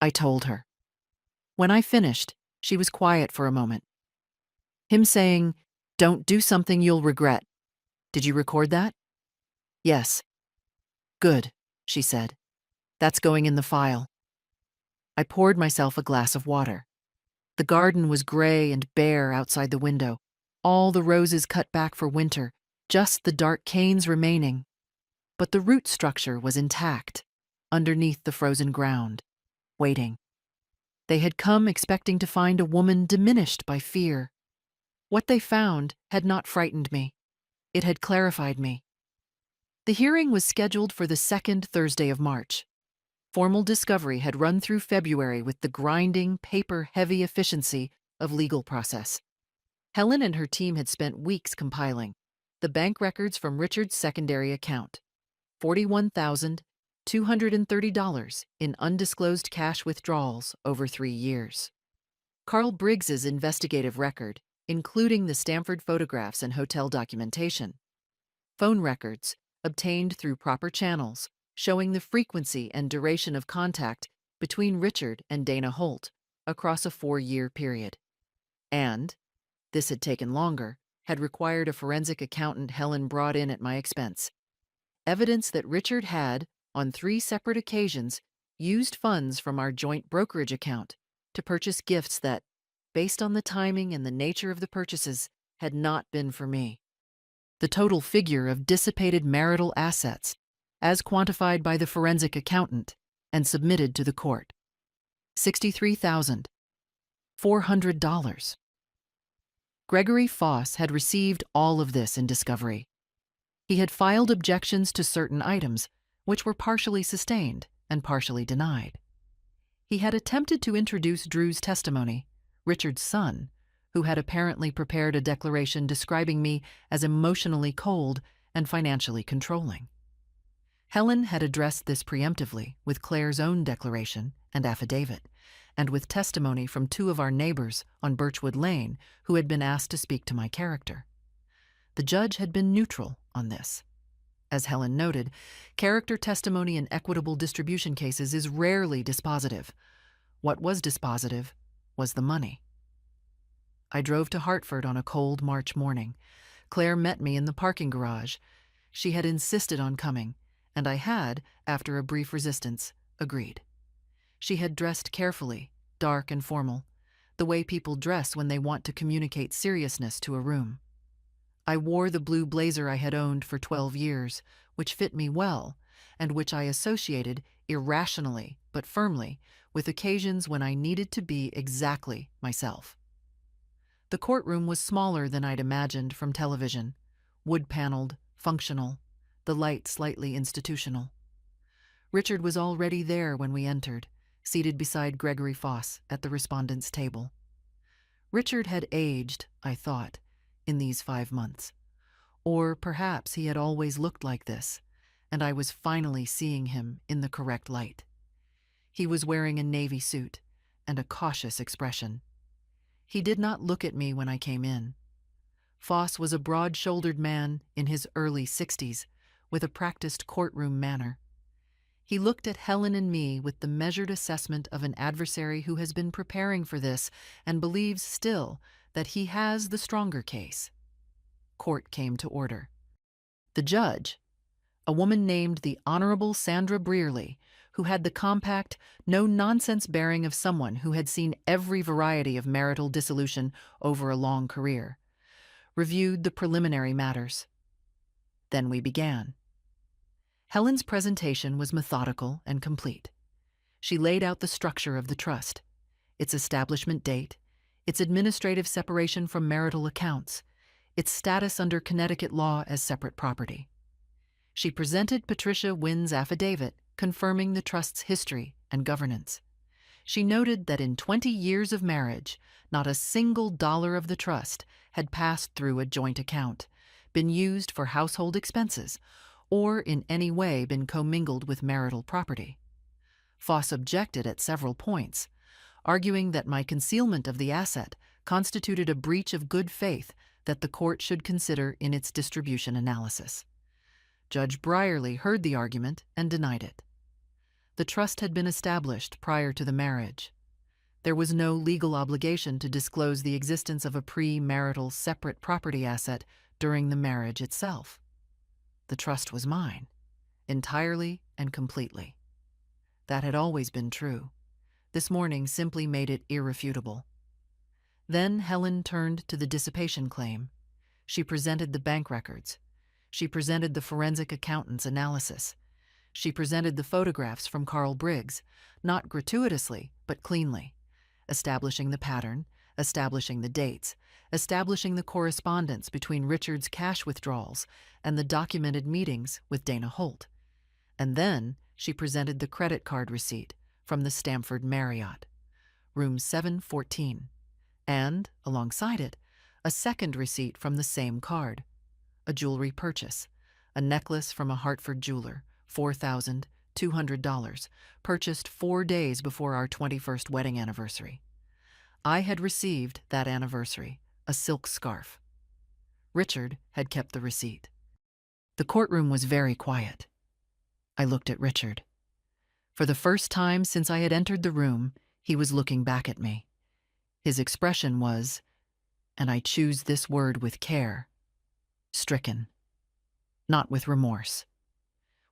Speaker 1: I told her. When I finished, she was quiet for a moment. Him saying, "Don't do something you'll regret." Did you record that? Yes. Good, she said. That's going in the file. I poured myself a glass of water. The garden was gray and bare outside the window, all the roses cut back for winter, just the dark canes remaining. But the root structure was intact, underneath the frozen ground, waiting. They had come expecting to find a woman diminished by fear. What they found had not frightened me. It had clarified me. The hearing was scheduled for the second Thursday of March. Formal discovery had run through February with the grinding, paper-heavy efficiency of legal process. Helen and her team had spent weeks compiling the bank records from Richard's secondary account, $41,230 in undisclosed cash withdrawals over 3 years. Carl Briggs's investigative record, including the Stanford photographs and hotel documentation. Phone records, obtained through proper channels, showing the frequency and duration of contact between Richard and Dana Holt across a 4-year period. And, this had taken longer, had required a forensic accountant Helen brought in at my expense. Evidence that Richard had, on 3 separate occasions, used funds from our joint brokerage account to purchase gifts that, based on the timing and the nature of the purchases, had not been for me. The total figure of dissipated marital assets, as quantified by the forensic accountant and submitted to the court. $63,400. Gregory Foss had received all of this in discovery. He had filed objections to certain items, which were partially sustained and partially denied. He had attempted to introduce Drew's testimony, Richard's son, who had apparently prepared a declaration describing me as emotionally cold and financially controlling. Helen had addressed this preemptively with Claire's own declaration and affidavit, and with testimony from 2 of our neighbors on Birchwood Lane who had been asked to speak to my character. The judge had been neutral on this. As Helen noted, character testimony in equitable distribution cases is rarely dispositive. What was dispositive was the money. I drove to Hartford on a cold March morning. Claire met me in the parking garage. She had insisted on coming, and I had, after a brief resistance, agreed. She had dressed carefully, dark and formal, the way people dress when they want to communicate seriousness to a room. I wore the blue blazer I had owned for 12 years, which fit me well, and which I associated, irrationally but firmly, with occasions when I needed to be exactly myself. The courtroom was smaller than I'd imagined from television, wood-paneled, functional, the light slightly institutional. Richard was already there when we entered, seated beside Gregory Foss at the respondent's table. Richard had aged, I thought, in these 5 months. Or perhaps he had always looked like this, and I was finally seeing him in the correct light. He was wearing a navy suit and a cautious expression. He did not look at me when I came in. Foss was a broad-shouldered man in his early 60s, with a practiced courtroom manner. He looked at Helen and me with the measured assessment of an adversary who has been preparing for this and believes still that he has the stronger case. Court came to order. The judge, a woman named the Honorable Sandra Brearley, who had the compact, no-nonsense bearing of someone who had seen every variety of marital dissolution over a long career, reviewed the preliminary matters. Then we began. Helen's presentation was methodical and complete. She laid out the structure of the trust, its establishment date, its administrative separation from marital accounts, its status under Connecticut law as separate property. She presented Patricia Wynn's affidavit confirming the trust's history and governance. She noted that in 20 years of marriage, not a single dollar of the trust had passed through a joint account, been used for household expenses, or in any way been commingled with marital property. Foss objected at several points, arguing that my concealment of the asset constituted a breach of good faith that the court should consider in its distribution analysis. Judge Brearley heard the argument and denied it. The trust had been established prior to the marriage. There was no legal obligation to disclose the existence of a pre-marital separate property asset during the marriage itself. The trust was mine, entirely and completely. That had always been true. This morning simply made it irrefutable. Then Helen turned to the dissipation claim. She presented the bank records. She presented the forensic accountant's analysis. She presented the photographs from Carl Briggs, not gratuitously, but cleanly, establishing the pattern, establishing the dates, establishing the correspondence between Richard's cash withdrawals and the documented meetings with Dana Holt. And then she presented the credit card receipt from the Stamford Marriott, room 714, and, alongside it, a second receipt from the same card, a jewelry purchase, a necklace from a Hartford jeweler, $4,200, purchased 4 days before our 21st wedding anniversary. I had received that anniversary, a silk scarf. Richard had kept the receipt. The courtroom was very quiet. I looked at Richard. For the first time since I had entered the room, he was looking back at me. His expression was, and I choose this word with care, stricken. Not with remorse.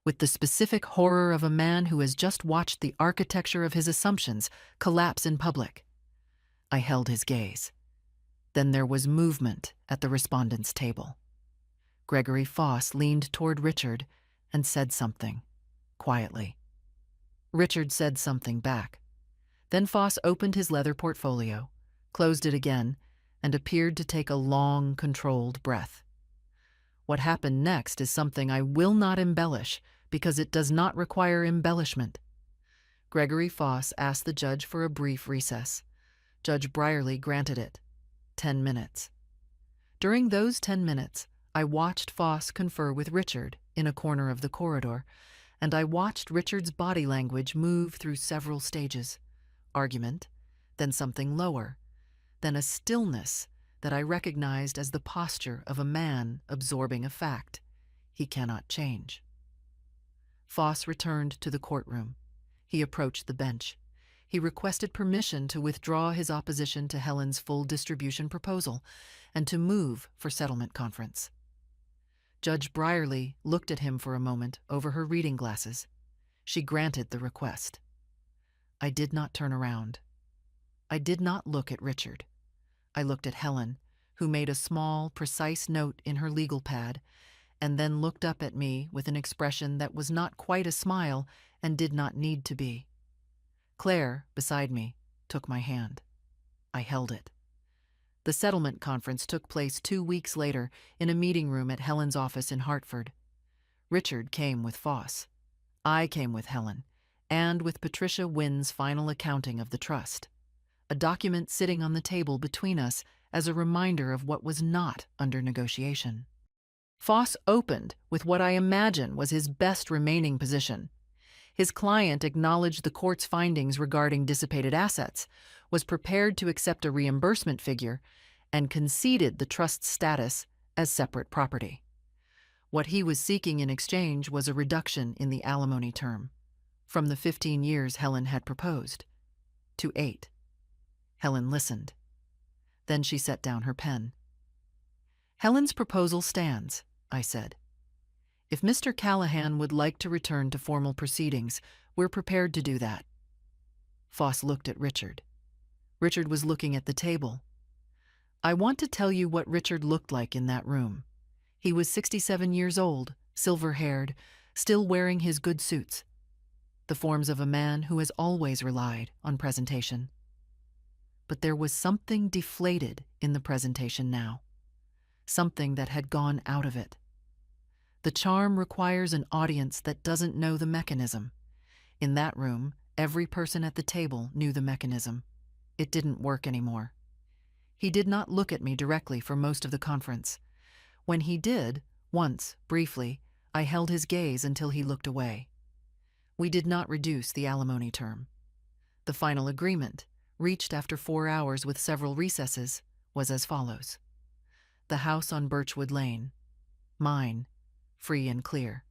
Speaker 1: With the specific horror of a man who has just watched the architecture of his assumptions collapse in public. I held his gaze. Then there was movement at the respondent's table. Gregory Foss leaned toward Richard and said something, quietly. Richard said something back. Then Foss opened his leather portfolio, closed it again, and appeared to take a long, controlled breath. What happened next is something I will not embellish because it does not require embellishment. Gregory Foss asked the judge for a brief recess. Judge Brearley granted it. 10 minutes. During those 10 minutes, I watched Foss confer with Richard in a corner of the corridor, and I watched Richard's body language move through several stages. Argument, then something lower, then a stillness that I recognized as the posture of a man absorbing a fact he cannot change. Foss returned to the courtroom. He approached the bench. He requested permission to withdraw his opposition to Helen's full distribution proposal and to move for settlement conference. Judge Brierly looked at him for a moment over her reading glasses. She granted the request. I did not turn around. I did not look at Richard. I looked at Helen, who made a small, precise note in her legal pad, and then looked up at me with an expression that was not quite a smile and did not need to be. Claire, beside me, took my hand. I held it. The settlement conference took place 2 weeks later in a meeting room at Helen's office in Hartford. Richard came with Foss. I came with Helen, and with Patricia Wynn's final accounting of the trust, a document sitting on the table between us as a reminder of what was not under negotiation. Foss opened with what I imagine was his best remaining position. His client acknowledged the court's findings regarding dissipated assets, was prepared to accept a reimbursement figure, and conceded the trust's status as separate property. What he was seeking in exchange was a reduction in the alimony term, from the 15 years Helen had proposed, to 8. Helen listened. Then she set down her pen. Helen's proposal stands, I said. If Mr. Callahan would like to return to formal proceedings, we're prepared to do that. Foss looked at Richard. Richard was looking at the table. I want to tell you what Richard looked like in that room. He was 67 years old, silver-haired, still wearing his good suits. The forms of a man who has always relied on presentation. But there was something deflated in the presentation now. Something that had gone out of it. The charm requires an audience that doesn't know the mechanism. In that room, every person at the table knew the mechanism. It didn't work anymore. He did not look at me directly for most of the conference. When he did, once, briefly, I held his gaze until he looked away. We did not reduce the alimony term. The final agreement, reached after 4 hours with several recesses, was as follows. The house on Birchwood Lane. Mine. Free and clear.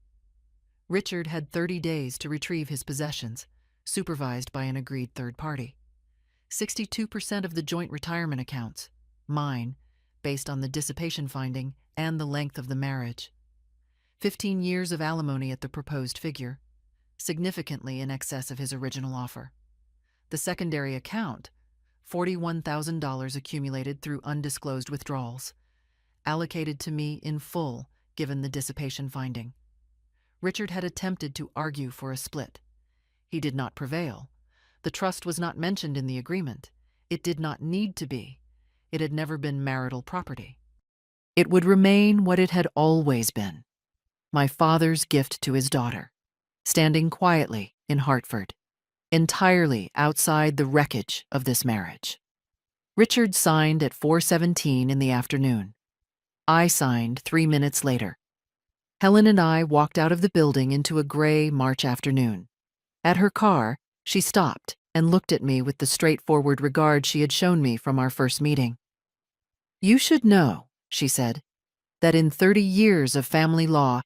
Speaker 1: Richard had 30 days to retrieve his possessions, supervised by an agreed third party. 62% of the joint retirement accounts, mine, based on the dissipation finding and the length of the marriage. 15 years of alimony at the proposed figure, significantly in excess of his original offer. The secondary account, $41,000 accumulated through undisclosed withdrawals, allocated to me in full given the dissipation finding. Richard had attempted to argue for a split. He did not prevail. The trust was not mentioned in the agreement. It did not need to be. It had never been marital property. It would remain what it had always been, my father's gift to his daughter, standing quietly in Hartford, entirely outside the wreckage of this marriage. Richard signed at 4:17 in the afternoon. I signed 3 minutes later. Helen and I walked out of the building into a gray March afternoon. At her car, she stopped and looked at me with the straightforward regard she had shown me from our first meeting. You should know, she said, that in 30 years of family law,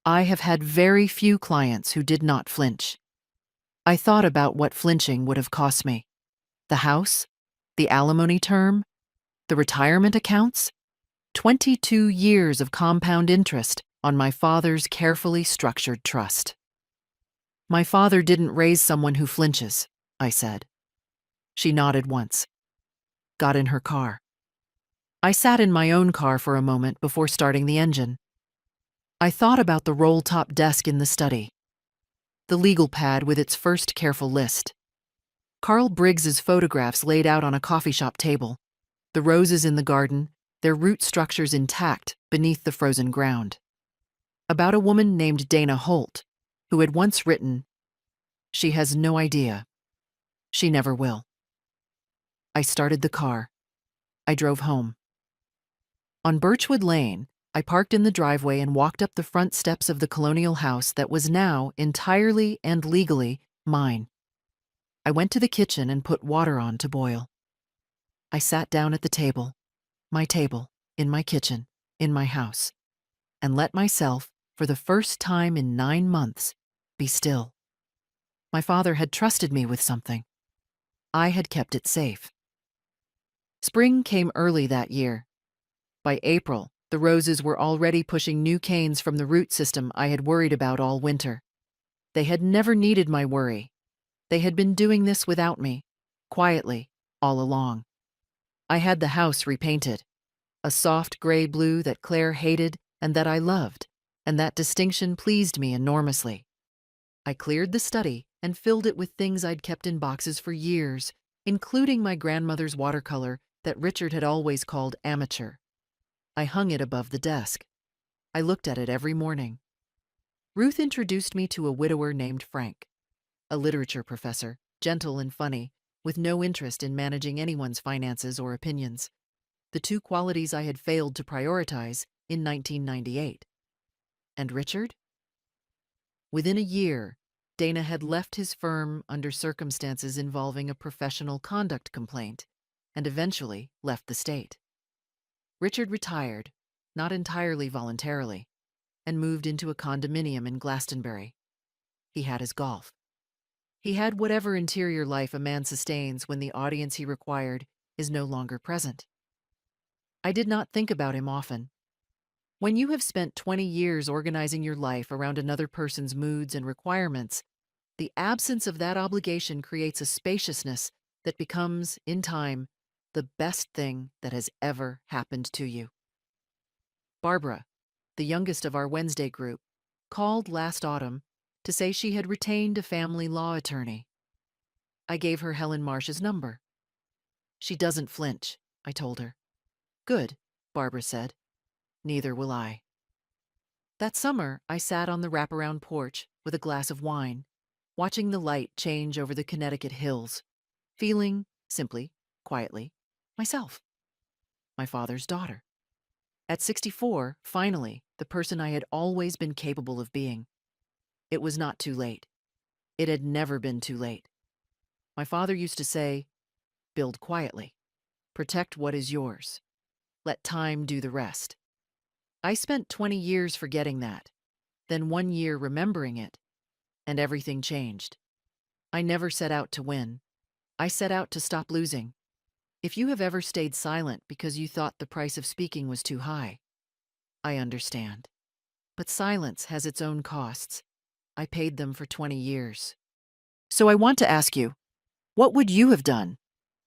Speaker 1: I have had very few clients who did not flinch. I thought about what flinching would have cost me. The house, the alimony term, the retirement accounts, 22 years of compound interest on my father's carefully structured trust. My father didn't raise someone who flinches, I said. She nodded once, got in her car. I sat in my own car for a moment before starting the engine. I thought about the roll-top desk in the study, the legal pad with its first careful list, Carl Briggs's photographs laid out on a coffee shop table, the roses in the garden, their root structures intact beneath the frozen ground. About a woman named Dana Holt, who had once written, "She has no idea. She never will." I started the car. I drove home. On Birchwood Lane, I parked in the driveway and walked up the front steps of the colonial house that was now entirely and legally mine. I went to the kitchen and put water on to boil. I sat down at the table, my table, in my kitchen, in my house, and let myself, for the first time in 9 months, be still. My father had trusted me with something. I had kept it safe. Spring came early that year. By April, the roses were already pushing new canes from the root system I had worried about all winter. They had never needed my worry. They had been doing this without me, quietly, all along. I had the house repainted, a soft gray blue that Claire hated and that I loved, and that distinction pleased me enormously. I cleared the study and filled it with things I'd kept in boxes for years, including my grandmother's watercolor that Richard had always called amateur. I hung it above the desk. I looked at it every morning. Ruth introduced me to a widower named Frank, a literature professor, gentle and funny, with no interest in managing anyone's finances or opinions, the two qualities I had failed to prioritize in 1998. And Richard? Within a year, Dana had left his firm under circumstances involving a professional conduct complaint and eventually left the state. Richard retired, not entirely voluntarily, and moved into a condominium in Glastonbury. He had his golf. He had whatever interior life a man sustains when the audience he required is no longer present. I did not think about him often. When you have spent 20 years organizing your life around another person's moods and requirements, the absence of that obligation creates a spaciousness that becomes, in time, the best thing that has ever happened to you. Barbara, the youngest of our Wednesday group, called last autumn to say she had retained a family law attorney. I gave her Helen Marsh's number. She doesn't flinch, I told her. Good, Barbara said. Neither will I. That summer, I sat on the wraparound porch with a glass of wine, watching the light change over the Connecticut hills, feeling, simply, quietly, myself, my father's daughter. At 64, finally, the person I had always been capable of being. It was not too late. It had never been too late. My father used to say, build quietly. Protect what is yours. Let time do the rest. I spent 20 years forgetting that, then 1 year remembering it, and everything changed. I never set out to win. I set out to stop losing. If you have ever stayed silent because you thought the price of speaking was too high, I understand. But silence has its own costs. I paid them for 20 years. So I want to ask you, what would you have done?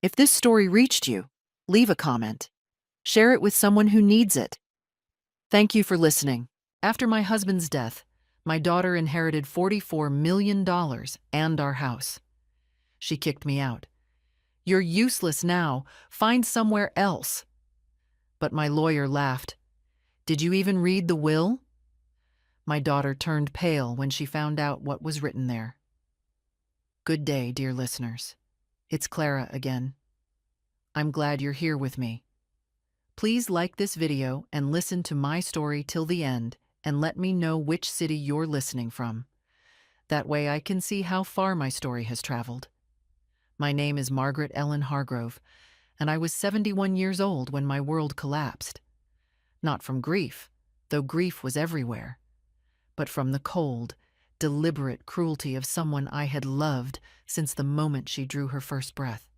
Speaker 1: If this story reached you, leave a comment. Share it with someone who needs it. Thank you for listening. After my husband's death, my daughter inherited $44 million and our house. She kicked me out. You're useless now. Find somewhere else. But my lawyer laughed. Did you even read the will? My daughter turned pale when she found out what was written there. Good day, dear listeners. It's Clara again. I'm glad you're here with me. Please like this video and listen to my story till the end and let me know which city you're listening from. That way I can see how far my story has traveled. My name is Margaret Ellen Hargrove, and I was 71 years old when my world collapsed. Not from grief, though grief was everywhere, but from the cold, deliberate cruelty of someone I had loved since the moment she drew her first breath.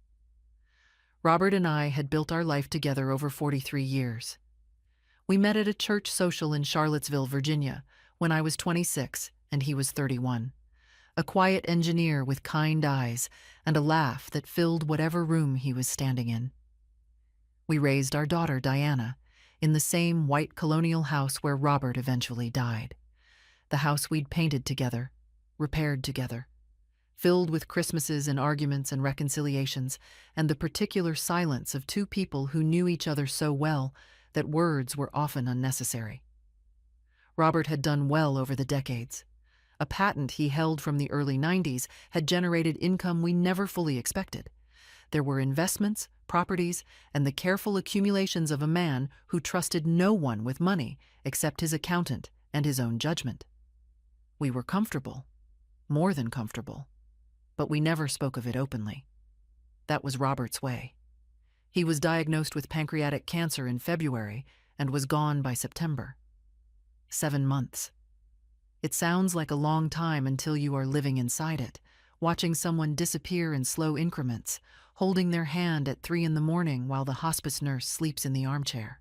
Speaker 1: Robert and I had built our life together over 43 years. We met at a church social in Charlottesville, Virginia, when I was 26 and he was 31. A quiet engineer with kind eyes and a laugh that filled whatever room he was standing in. We raised our daughter, Diana, in the same white colonial house where Robert eventually died. The house we'd painted together, repaired together, filled with Christmases and arguments and reconciliations, and the particular silence of two people who knew each other so well that words were often unnecessary. Robert had done well over the decades. A patent he held from the early 90s had generated income we never fully expected. There were investments, properties, and the careful accumulations of a man who trusted no one with money except his accountant and his own judgment. We were comfortable, more than comfortable, but we never spoke of it openly. That was Robert's way. He was diagnosed with pancreatic cancer in February and was gone by September. 7 months. It sounds like a long time until you are living inside it, watching someone disappear in slow increments, holding their hand at 3 in the morning while the hospice nurse sleeps in the armchair.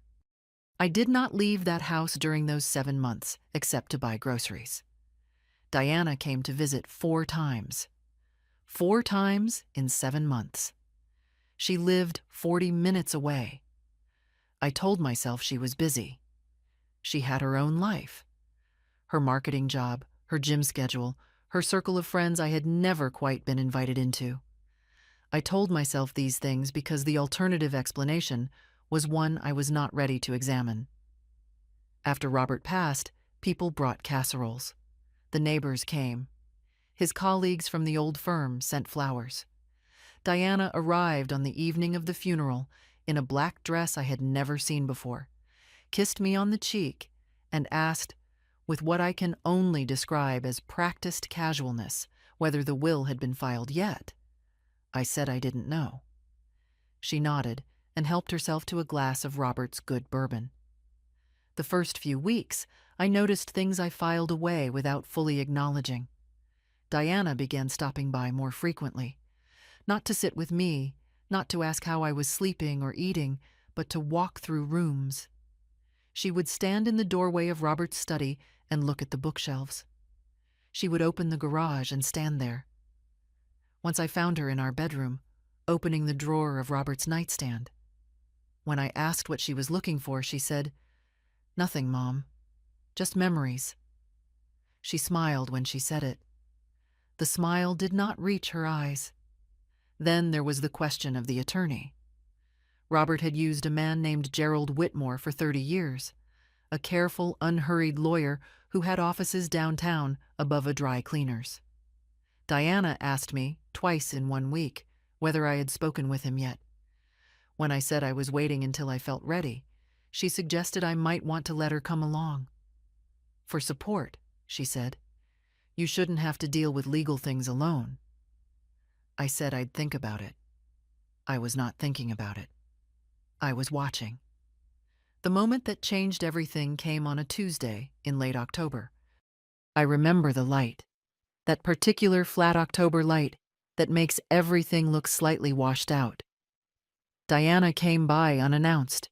Speaker 1: I did not leave that house during those 7 months, except to buy groceries. Diana came to visit 4 times. 4 times in 7 months. She lived 40 minutes away. I told myself she was busy. She had her own life. Her marketing job, her gym schedule, her circle of friends I had never quite been invited into. I told myself these things because the alternative explanation was one I was not ready to examine. After Robert passed, people brought casseroles. The neighbors came. His colleagues from the old firm sent flowers. Diana arrived on the evening of the funeral in a black dress I had never seen before, kissed me on the cheek, and asked, with what I can only describe as practiced casualness, whether the will had been filed yet. I said I didn't know. She nodded and helped herself to a glass of Robert's good bourbon. The first few weeks, I noticed things I filed away without fully acknowledging. Diana began stopping by more frequently, not to sit with me, not to ask how I was sleeping or eating, but to walk through rooms. She would stand in the doorway of Robert's study and look at the bookshelves. She would open the garage and stand there. Once I found her in our bedroom, opening the drawer of Robert's nightstand. When I asked what she was looking for, she said, "Nothing, Mom. Just memories." She smiled when she said it. The smile did not reach her eyes. Then there was the question of the attorney. Robert had used a man named Gerald Whitmore for 30 years, a careful, unhurried lawyer who had offices downtown above a dry cleaner's. Diana asked me, twice in 1 week, whether I had spoken with him yet. When I said I was waiting until I felt ready, she suggested I might want to let her come along. "For support," she said. "You shouldn't have to deal with legal things alone." I said I'd think about it. I was not thinking about it. I was watching. The moment that changed everything came on a Tuesday in late October. I remember the light, that particular flat October light that makes everything look slightly washed out. Diana came by unannounced.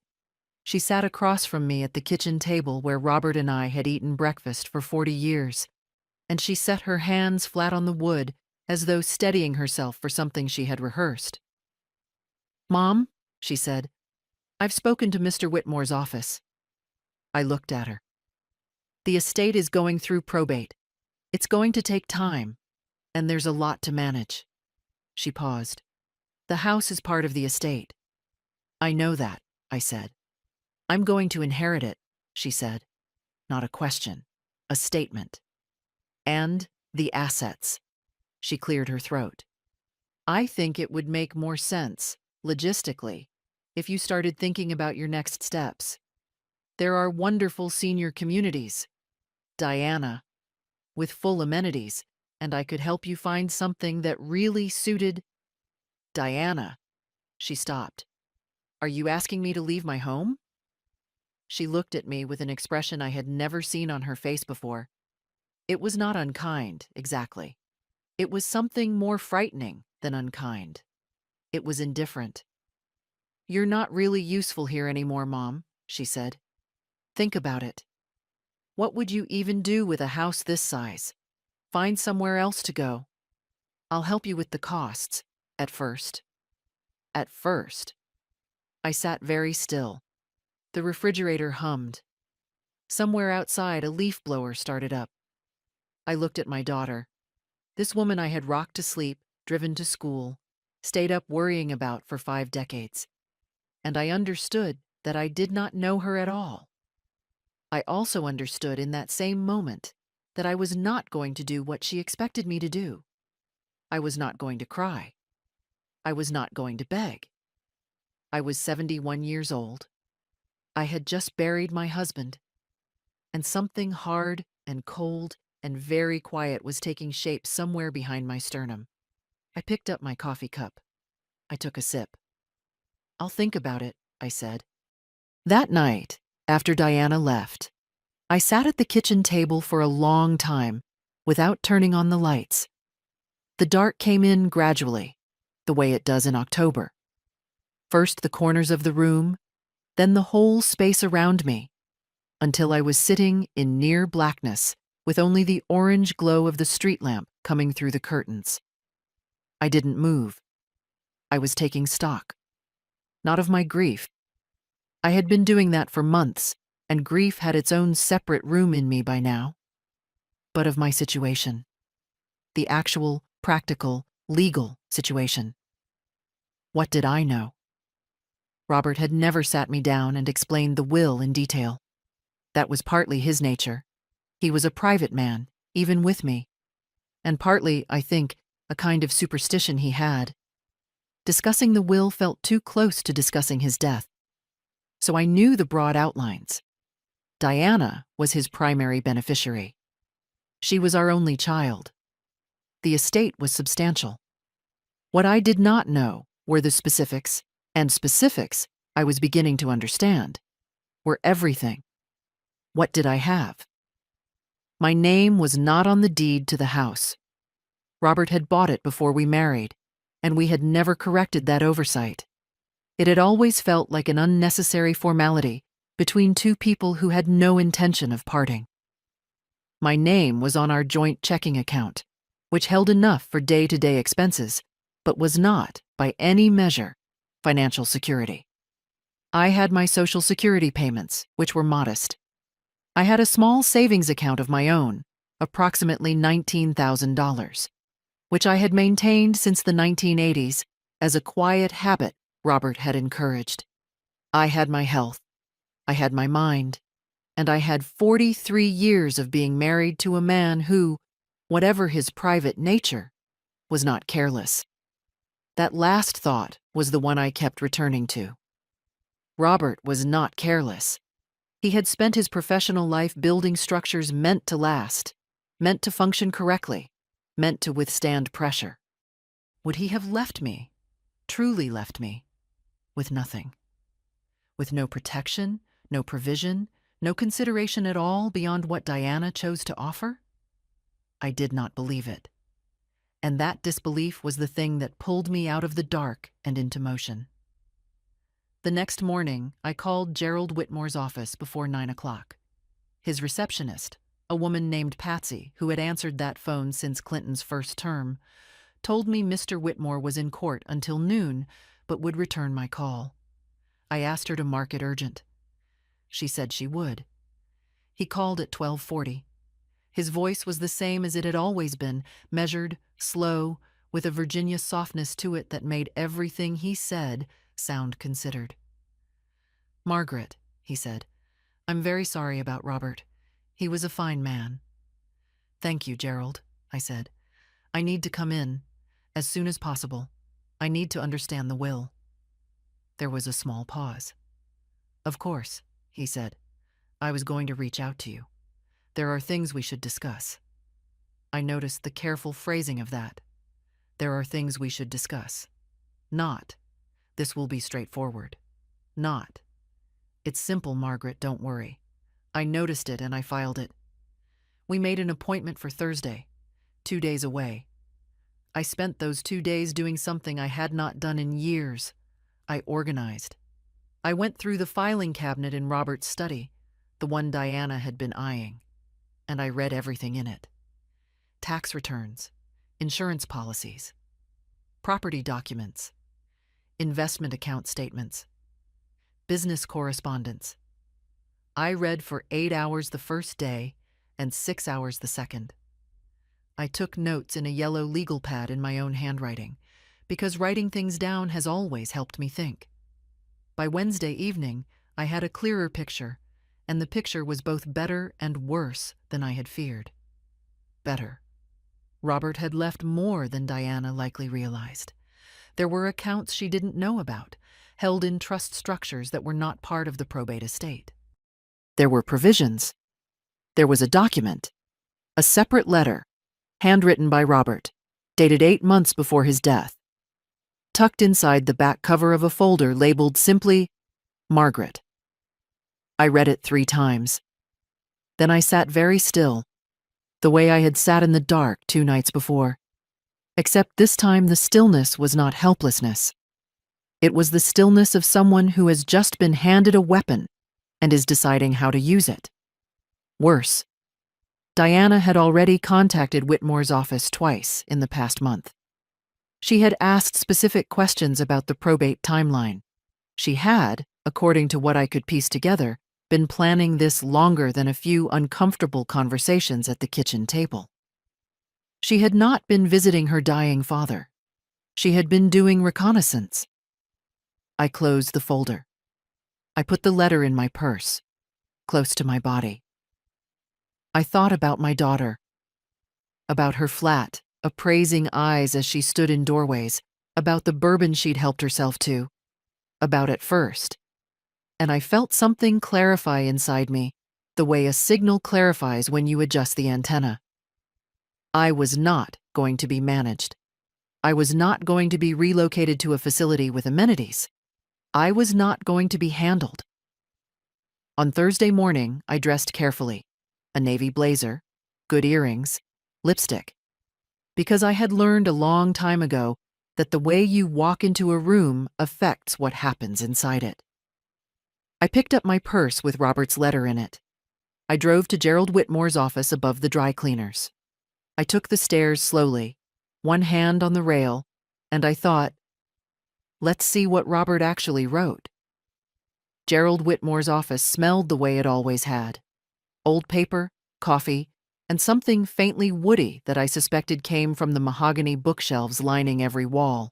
Speaker 1: She sat across from me at the kitchen table where Robert and I had eaten breakfast for 40 years, and she set her hands flat on the wood as though steadying herself for something she had rehearsed. "Mom," she said, "I've spoken to Mr. Whitmore's office." I looked at her. "The estate is going through probate. It's going to take time, and there's a lot to manage." She paused. "The house is part of the estate." "I know that," I said. "I'm going to inherit it," she said. Not a question, a statement. "And the assets." She cleared her throat. "I think it would make more sense, logistically, if you started thinking about your next steps. There are wonderful senior communities, Diana, with full amenities, and I could help you find something that really suited—" "Diana," she stopped. "Are you asking me to leave my home?" She looked at me with an expression I had never seen on her face before. It was not unkind, exactly. It was something more frightening than unkind. It was indifferent. "You're not really useful here anymore, Mom," she said. "Think about it. What would you even do with a house this size? Find somewhere else to go. I'll help you with the costs, at first." At first. I sat very still. The refrigerator hummed. Somewhere outside, a leaf blower started up. I looked at my daughter. This woman I had rocked to sleep, driven to school, stayed up worrying about for 5 decades. And I understood that I did not know her at all. I also understood in that same moment that I was not going to do what she expected me to do. I was not going to cry. I was not going to beg. I was 71 years old. I had just buried my husband, and something hard and cold and very quiet was taking shape somewhere behind my sternum. I picked up my coffee cup. I took a sip. "I'll think about it," I said. That night, after Diana left, I sat at the kitchen table for a long time without turning on the lights. The dark came in gradually, the way it does in October. First the corners of the room, then the whole space around me, until I was sitting in near blackness with only the orange glow of the street lamp coming through the curtains. I didn't move. I was taking stock. Not of my grief. I had been doing that for months, and grief had its own separate room in me by now. But of my situation. The actual, practical, legal situation. What did I know? Robert had never sat me down and explained the will in detail. That was partly his nature. He was a private man, even with me. And partly, I think, a kind of superstition he had. Discussing the will felt too close to discussing his death. So I knew the broad outlines. Diana was his primary beneficiary. She was our only child. The estate was substantial. What I did not know were the specifics, and specifics, I was beginning to understand, were everything. What did I have? My name was not on the deed to the house. Robert had bought it before we married, and we had never corrected that oversight. It had always felt like an unnecessary formality between two people who had no intention of parting. My name was on our joint checking account, which held enough for day-to-day expenses, but was not, by any measure, financial security. I had my Social Security payments, which were modest. I had a small savings account of my own, approximately $19,000, which I had maintained since the 1980s as a quiet habit Robert had encouraged. I had my health, I had my mind, and I had 43 years of being married to a man who, whatever his private nature, was not careless. That last thought was the one I kept returning to. Robert was not careless. He had spent his professional life building structures meant to last, meant to function correctly, meant to withstand pressure. Would he have left me, truly left me, with nothing? With no protection, no provision, no consideration at all beyond what Diana chose to offer? I did not believe it. And that disbelief was the thing that pulled me out of the dark and into motion. The next morning, I called Gerald Whitmore's office before 9 o'clock. His receptionist, a woman named Patsy, who had answered that phone since Clinton's first term, told me Mr. Whitmore was in court until noon, but would return my call. I asked her to mark it urgent. She said she would. He called at 12:40. His voice was the same as it had always been, measured, slow, with a Virginia softness to it that made everything he said sound considered. "Margaret," he said, "I'm very sorry about Robert. He was a fine man." "Thank you, Gerald," I said. "I need to come in, as soon as possible. I need to understand the will." There was a small pause. "Of course," he said. "I was going to reach out to you. There are things we should discuss." I noticed the careful phrasing of that. There are things we should discuss. Not, this will be straightforward. Not, it's simple, Margaret, don't worry. I noticed it and I filed it. We made an appointment for Thursday, 2 days away. I spent those 2 days doing something I had not done in years. I organized. I went through the filing cabinet in Robert's study, the one Diana had been eyeing, and I read everything in it. Tax returns, insurance policies, property documents, investment account statements, business correspondence. I read for 8 hours the first day and 6 hours the second. I took notes in a yellow legal pad in my own handwriting, because writing things down has always helped me think. By Wednesday evening, I had a clearer picture, and the picture was both better and worse than I had feared. Better. Robert had left more than Diana likely realized. There were accounts she didn't know about, held in trust structures that were not part of the probate estate. There were provisions. There was a document, a separate letter, handwritten by Robert, dated 8 months before his death, tucked inside the back cover of a folder labeled simply, Margaret. I read it 3 times. Then I sat very still, the way I had sat in the dark 2 nights before. Except this time the stillness was not helplessness. It was the stillness of someone who has just been handed a weapon and is deciding how to use it. Worse, Diana had already contacted Whitmore's office twice in the past month. She had asked specific questions about the probate timeline. She had, according to what I could piece together, been planning this longer than a few uncomfortable conversations at the kitchen table. She had not been visiting her dying father. She had been doing reconnaissance. I closed the folder. I put the letter in my purse, close to my body. I thought about my daughter, about her flat, appraising eyes as she stood in doorways, about the bourbon she'd helped herself to, about it first. And I felt something clarify inside me, the way a signal clarifies when you adjust the antenna. I was not going to be managed. I was not going to be relocated to a facility with amenities. I was not going to be handled. On Thursday morning, I dressed carefully. A navy blazer, good earrings, lipstick. Because I had learned a long time ago that the way you walk into a room affects what happens inside it. I picked up my purse with Robert's letter in it. I drove to Gerald Whitmore's office above the dry cleaners. I took the stairs slowly, one hand on the rail, and I thought, let's see what Robert actually wrote. Gerald Whitmore's office smelled the way it always had. Old paper, coffee, and something faintly woody that I suspected came from the mahogany bookshelves lining every wall.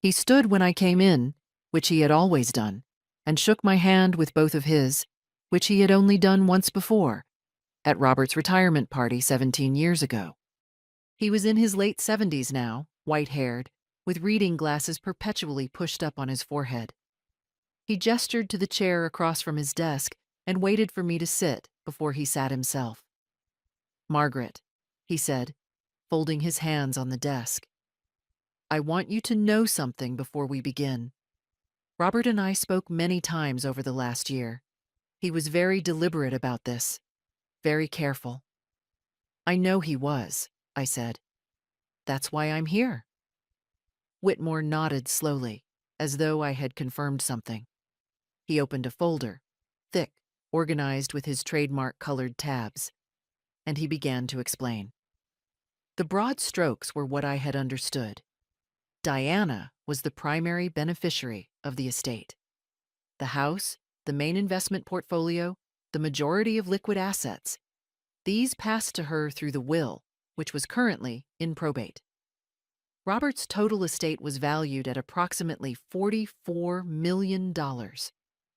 Speaker 1: He stood when I came in, which he had always done, and shook my hand with both of his, which he had only done once before, at Robert's retirement party 17 years ago. He was in his late 70s now, white-haired, with reading glasses perpetually pushed up on his forehead. He gestured to the chair across from his desk and waited for me to sit before he sat himself. "Margaret," he said, folding his hands on the desk, "I want you to know something before we begin. Robert and I spoke many times over the last year. He was very deliberate about this, very careful." "I know he was," I said. "That's why I'm here." Whitmore nodded slowly, as though I had confirmed something. He opened a folder, thick, organized with his trademark colored tabs, and he began to explain. The broad strokes were what I had understood. Diana was the primary beneficiary of the estate. The house, the main investment portfolio, the majority of liquid assets, these passed to her through the will, which was currently in probate. Robert's total estate was valued at approximately $44 million,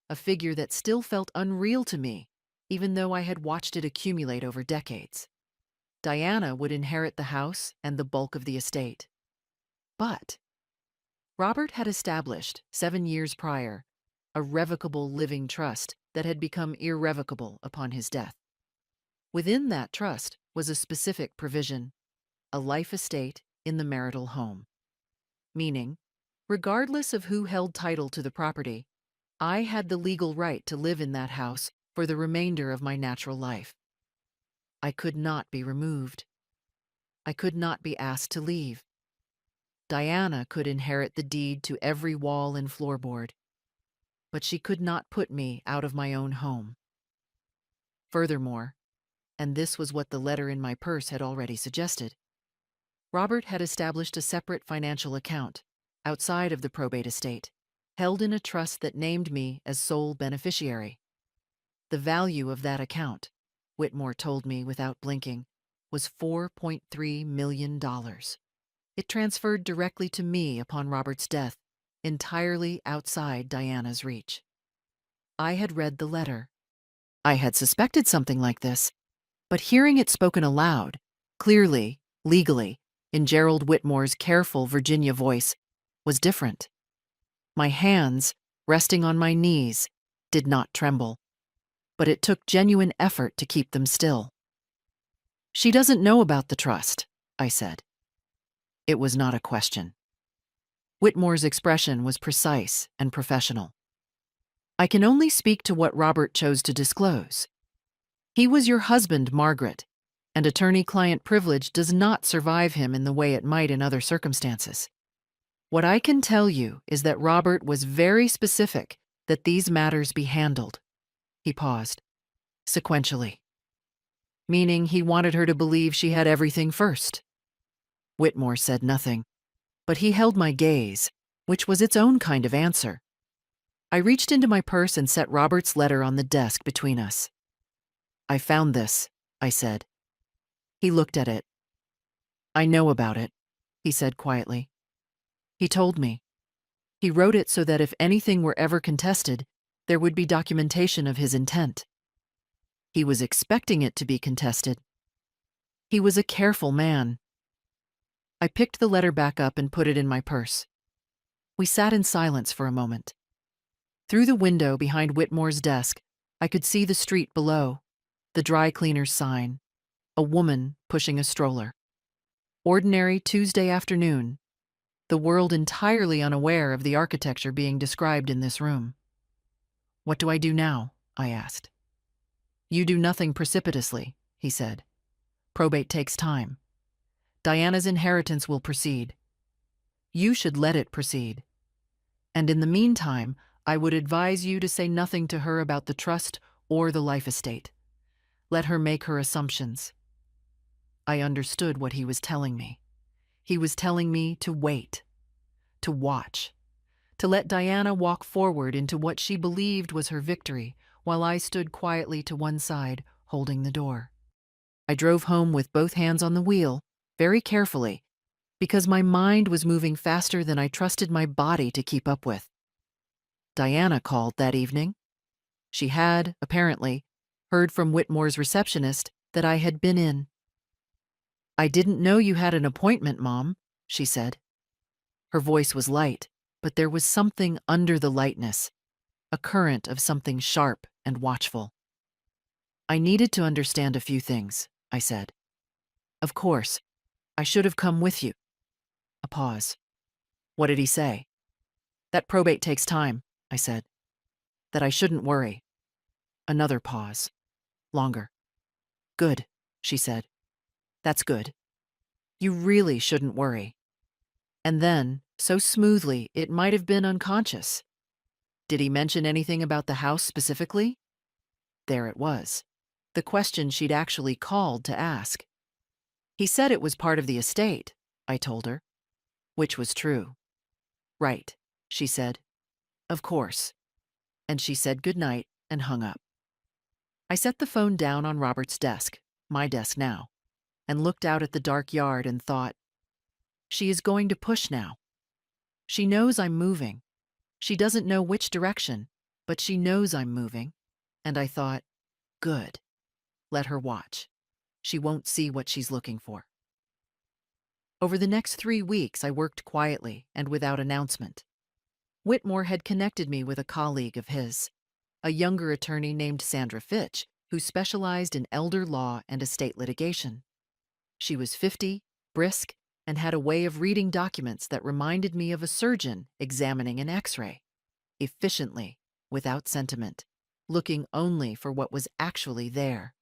Speaker 1: a figure that still felt unreal to me, even though I had watched it accumulate over decades. Diana would inherit the house and the bulk of the estate. But Robert had established, 7 years prior, a revocable living trust that had become irrevocable upon his death. Within that trust was a specific provision, a life estate in the marital home. Meaning, regardless of who held title to the property, I had the legal right to live in that house for the remainder of my natural life. I could not be removed. I could not be asked to leave. Diana could inherit the deed to every wall and floorboard, but she could not put me out of my own home. Furthermore, and this was what the letter in my purse had already suggested, Robert had established a separate financial account, outside of the probate estate, held in a trust that named me as sole beneficiary. The value of that account, Whitmore told me without blinking, was $4.3 million. It transferred directly to me upon Robert's death, entirely outside Diana's reach. I had read the letter. I had suspected something like this, but hearing it spoken aloud, clearly, legally, in Gerald Whitmore's careful Virginia voice, was different. My hands, resting on my knees, did not tremble, but it took genuine effort to keep them still. "She doesn't know about the trust," I said. It was not a question. Whitmore's expression was precise and professional. "I can only speak to what Robert chose to disclose. He was your husband, Margaret. and attorney-client privilege does not survive him in the way it might in other circumstances. What I can tell you is that Robert was very specific that these matters be handled. He paused, sequentially, meaning he wanted her to believe she had everything first. Whitmore said nothing, but he held my gaze, which was its own kind of answer. I reached into my purse and set Robert's letter on the desk between us. "I found this," I said. He looked at it. "I know about it," he said quietly. "He told me. He wrote it so that if anything were ever contested, there would be documentation of his intent. He was expecting it to be contested. He was a careful man." I picked the letter back up and put it in my purse. We sat in silence for a moment. Through the window behind Whitmore's desk, I could see the street below, the dry cleaner's sign, a woman pushing a stroller. Ordinary Tuesday afternoon, the world entirely unaware of the architecture being described in this room. "What do I do now?" I asked. "You do nothing precipitously," he said. "Probate takes time. Diana's inheritance will proceed. You should let it proceed. And in the meantime, I would advise you to say nothing to her about the trust or the life estate. Let her make her assumptions." I understood what he was telling me. He was telling me to wait, to watch, to let Diana walk forward into what she believed was her victory, while I stood quietly to one side, holding the door. I drove home with both hands on the wheel, very carefully, because my mind was moving faster than I trusted my body to keep up with. Diana called that evening. She had, apparently, heard from Whitmore's receptionist that I had been in. "I didn't know you had an appointment, Mom," she said. Her voice was light, but there was something under the lightness, a current of something sharp and watchful. "I needed to understand a few things," I said. "Of course, I should have come with you." A pause. "What did he say?" "That probate takes time," I said. "That I shouldn't worry." Another pause. Longer. "Good," she said. "That's good. You really shouldn't worry." And then, so smoothly, it might have been unconscious. "Did he mention anything about the house specifically?" There it was. The question she'd actually called to ask. "He said it was part of the estate," I told her. Which was true. "Right," she said. "Of course." And she said goodnight and hung up. I set the phone down on Robert's desk, my desk now, and looked out at the dark yard and thought, she is going to push now. She knows I'm moving. She doesn't know which direction, but she knows I'm moving. And I thought, good. Let her watch. She won't see what she's looking for. Over the next 3 weeks, I worked quietly and without announcement. Whitmore had connected me with a colleague of his, a younger attorney named Sandra Fitch, who specialized in elder law and estate litigation. She was 50, brisk, and had a way of reading documents that reminded me of a surgeon examining an X-ray, efficiently, without sentiment, looking only for what was actually there.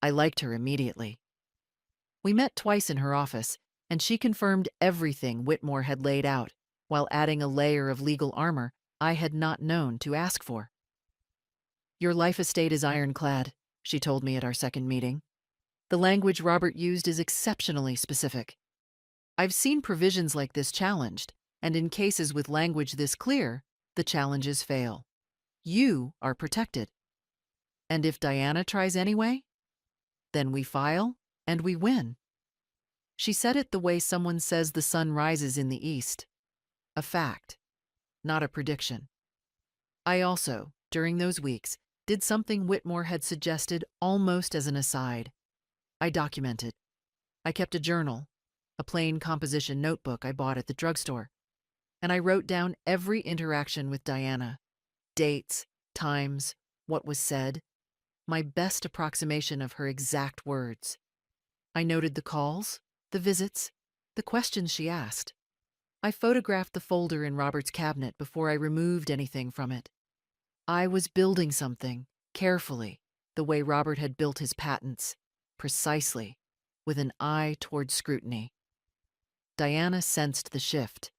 Speaker 1: I liked her immediately. We met twice in her office, and she confirmed everything Whitmore had laid out, while adding a layer of legal armor I had not known to ask for. "Your life estate is ironclad," she told me at our second meeting. "The language Robert used is exceptionally specific. I've seen provisions like this challenged, and in cases with language this clear, the challenges fail. You are protected. And if Diana tries anyway, then we file and we win." She said it the way someone says the sun rises in the east. A fact, not a prediction. I also, during those weeks, did something Whitmore had suggested almost as an aside. I documented. I kept a journal, a plain composition notebook I bought at the drugstore, and I wrote down every interaction with Diana, dates, times, what was said, my best approximation of her exact words. I noted the calls, the visits, the questions she asked. I photographed the folder in Robert's cabinet before I removed anything from it. I was building something, carefully, the way Robert had built his patents, precisely, with an eye toward scrutiny. Diana sensed the shift.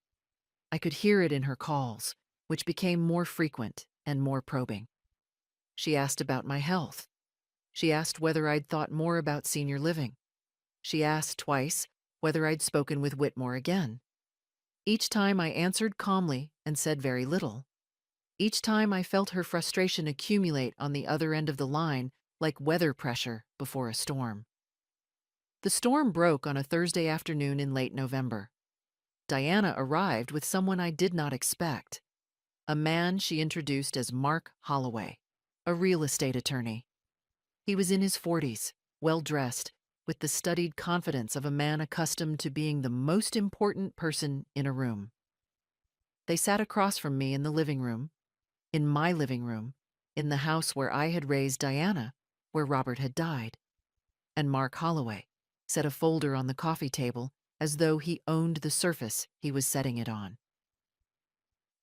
Speaker 1: I could hear it in her calls, which became more frequent and more probing. She asked about my health. She asked whether I'd thought more about senior living. She asked twice whether I'd spoken with Whitmore again. Each time I answered calmly and said very little. Each time I felt her frustration accumulate on the other end of the line like weather pressure before a storm. The storm broke on a Thursday afternoon in late November. Diana arrived with someone I did not expect, a man she introduced as Mark Holloway, a real estate attorney. He was in his 40s, well-dressed, with the studied confidence of a man accustomed to being the most important person in a room. They sat across from me in the living room, in my living room, in the house where I had raised Diana, where Robert had died. And Mark Holloway set a folder on the coffee table as though he owned the surface he was setting it on.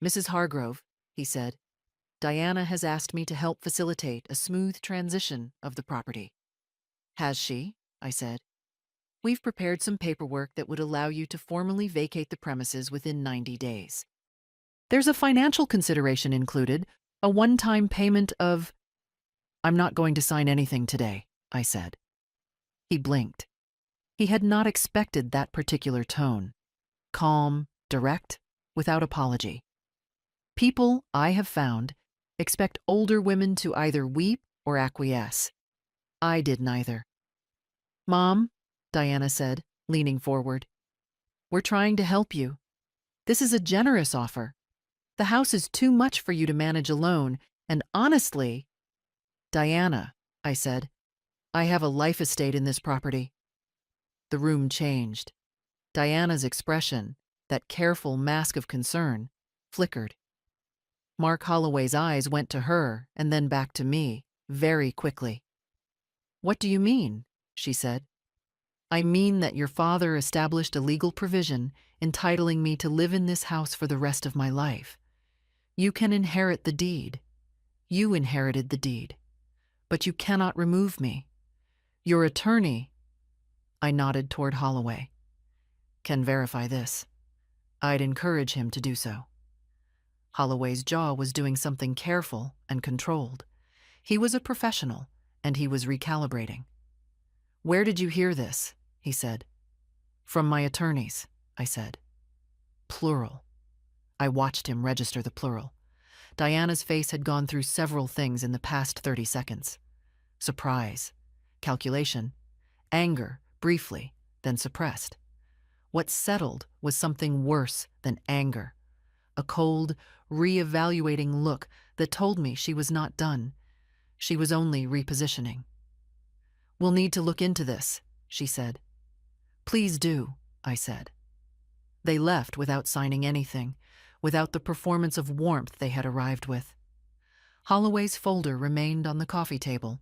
Speaker 1: "Mrs. Hargrove," he said, "Diana has asked me to help facilitate a smooth transition of the property." "Has she?" I said. "We've prepared some paperwork that would allow you to formally vacate the premises within 90 days. There's a financial consideration included, a one-time payment of—" "I'm not going to sign anything today," I said. He blinked. He had not expected that particular tone. Calm, direct, without apology. People, I have found, expect older women to either weep or acquiesce. I did neither. "Mom," Diana said, leaning forward, "we're trying to help you. This is a generous offer. The house is too much for you to manage alone, and honestly—" "Diana," I said, "I have a life estate in this property." The room changed. Diana's expression, that careful mask of concern, flickered. Mark Holloway's eyes went to her and then back to me, very quickly. "What do you mean?" she said. "I mean that your father established a legal provision entitling me to live in this house for the rest of my life. You can inherit the deed. You inherited the deed. But you cannot remove me. Your attorney—" I nodded toward Holloway. "Can verify this. I'd encourage him to do so." Holloway's jaw was doing something careful and controlled. He was a professional, and he was recalibrating. "Where did you hear this?" he said. "From my attorneys," I said. Plural. I watched him register the plural. Diana's face had gone through several things in the past 30 seconds. Surprise, calculation, anger, briefly, then suppressed. What settled was something worse than anger. A cold, re-evaluating look that told me she was not done. She was only repositioning. "We'll need to look into this," she said. "Please do," I said. They left without signing anything, without the performance of warmth they had arrived with. Holloway's folder remained on the coffee table,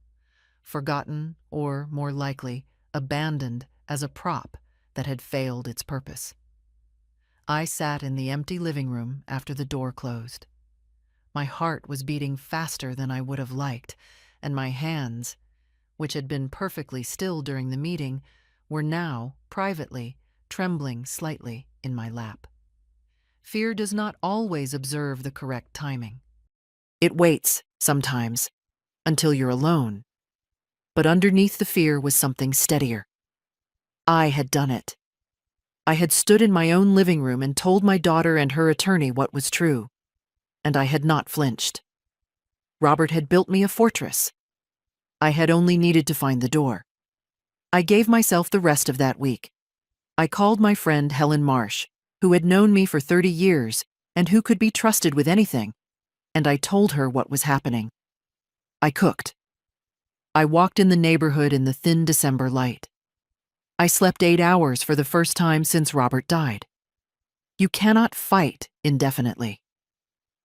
Speaker 1: forgotten or, more likely, abandoned as a prop that had failed its purpose. I sat in the empty living room after the door closed. My heart was beating faster than I would have liked, and my hands, which had been perfectly still during the meeting, were now, privately, trembling slightly in my lap. Fear does not always observe the correct timing. It waits, sometimes, until you're alone. But underneath the fear was something steadier. I had done it. I had stood in my own living room and told my daughter and her attorney what was true, and I had not flinched. Robert had built me a fortress. I had only needed to find the door. I gave myself the rest of that week. I called my friend Helen Marsh, who had known me for 30 years and who could be trusted with anything, and I told her what was happening. I cooked. I walked in the neighborhood in the thin December light. I slept 8 hours for the first time since Robert died. You cannot fight indefinitely.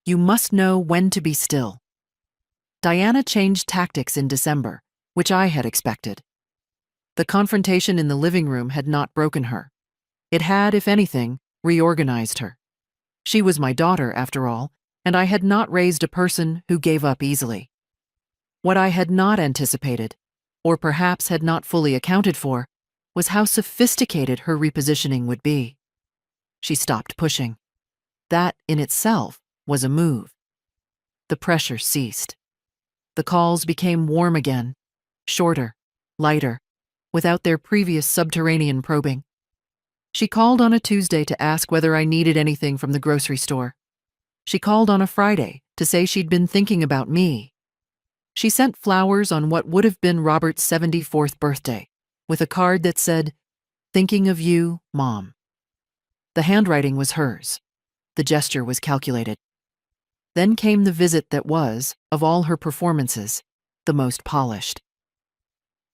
Speaker 1: You must know when to be still. Diana changed tactics in December, which I had expected. The confrontation in the living room had not broken her. It had, if anything, reorganized her. She was my daughter, after all, and I had not raised a person who gave up easily. What I had not anticipated, or perhaps had not fully accounted for, was how sophisticated her repositioning would be. She stopped pushing. That, in itself, was a move. The pressure ceased. The calls became warm again, shorter, lighter, without their previous subterranean probing. She called on a Tuesday to ask whether I needed anything from the grocery store. She called on a Friday to say she'd been thinking about me. She sent flowers on what would have been Robert's 74th birthday, with a card that said, "Thinking of you, Mom." The handwriting was hers. The gesture was calculated. Then came the visit that was, of all her performances, the most polished.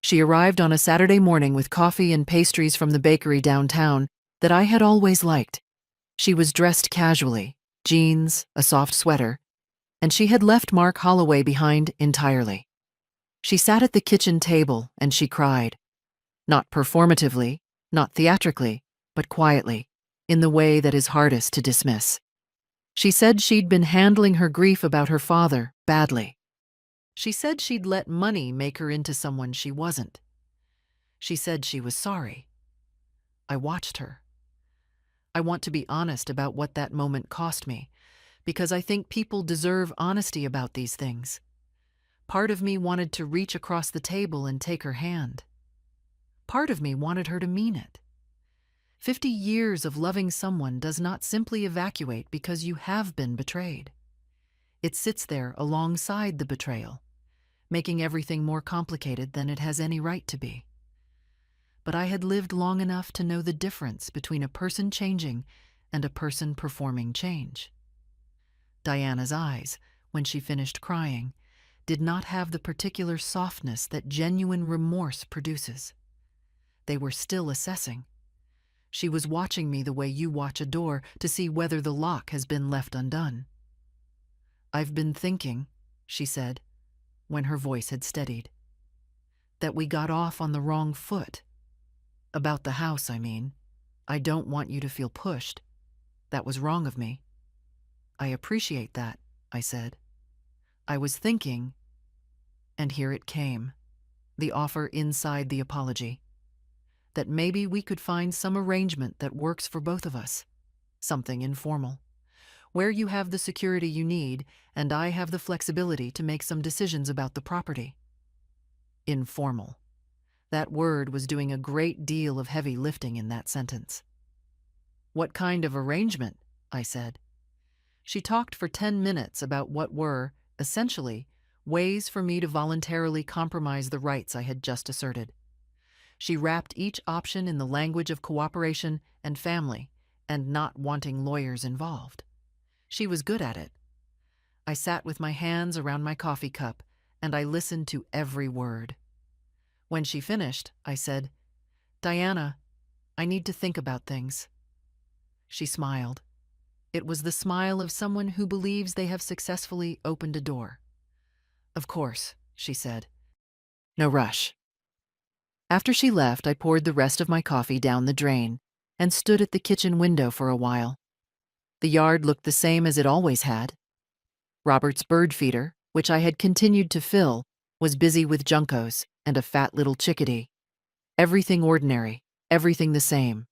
Speaker 1: She arrived on a Saturday morning with coffee and pastries from the bakery downtown that I had always liked. She was dressed casually, jeans, a soft sweater, and she had left Mark Holloway behind entirely. She sat at the kitchen table and she cried. Not performatively, not theatrically, but quietly, in the way that is hardest to dismiss. She said she'd been handling her grief about her father badly. She said she'd let money make her into someone she wasn't. She said she was sorry. I watched her. I want to be honest about what that moment cost me, because I think people deserve honesty about these things. Part of me wanted to reach across the table and take her hand. Part of me wanted her to mean it. 50 years of loving someone does not simply evacuate because you have been betrayed. It sits there alongside the betrayal, making everything more complicated than it has any right to be. But I had lived long enough to know the difference between a person changing and a person performing change. Diana's eyes, when she finished crying, did not have the particular softness that genuine remorse produces. They were still assessing. She was watching me the way you watch a door to see whether the lock has been left undone. "I've been thinking," she said, when her voice had steadied, "that we got off on the wrong foot. About the house, I mean. I don't want you to feel pushed. That was wrong of me." "I appreciate that," I said. "I was thinking," and here it came, the offer inside the apology, "that maybe we could find some arrangement that works for both of us. Something informal, where you have the security you need and I have the flexibility to make some decisions about the property." Informal. That word was doing a great deal of heavy lifting in that sentence. "What kind of arrangement?" I said. She talked for 10 minutes about what were, essentially, ways for me to voluntarily compromise the rights I had just asserted. She wrapped each option in the language of cooperation and family, and not wanting lawyers involved. She was good at it. I sat with my hands around my coffee cup, and I listened to every word. When she finished, I said, "Diana, I need to think about things." She smiled. It was the smile of someone who believes they have successfully opened a door. "Of course," she said. "No rush." After she left, I poured the rest of my coffee down the drain and stood at the kitchen window for a while. The yard looked the same as it always had. Robert's bird feeder, which I had continued to fill, was busy with juncos and a fat little chickadee. Everything ordinary, everything the same.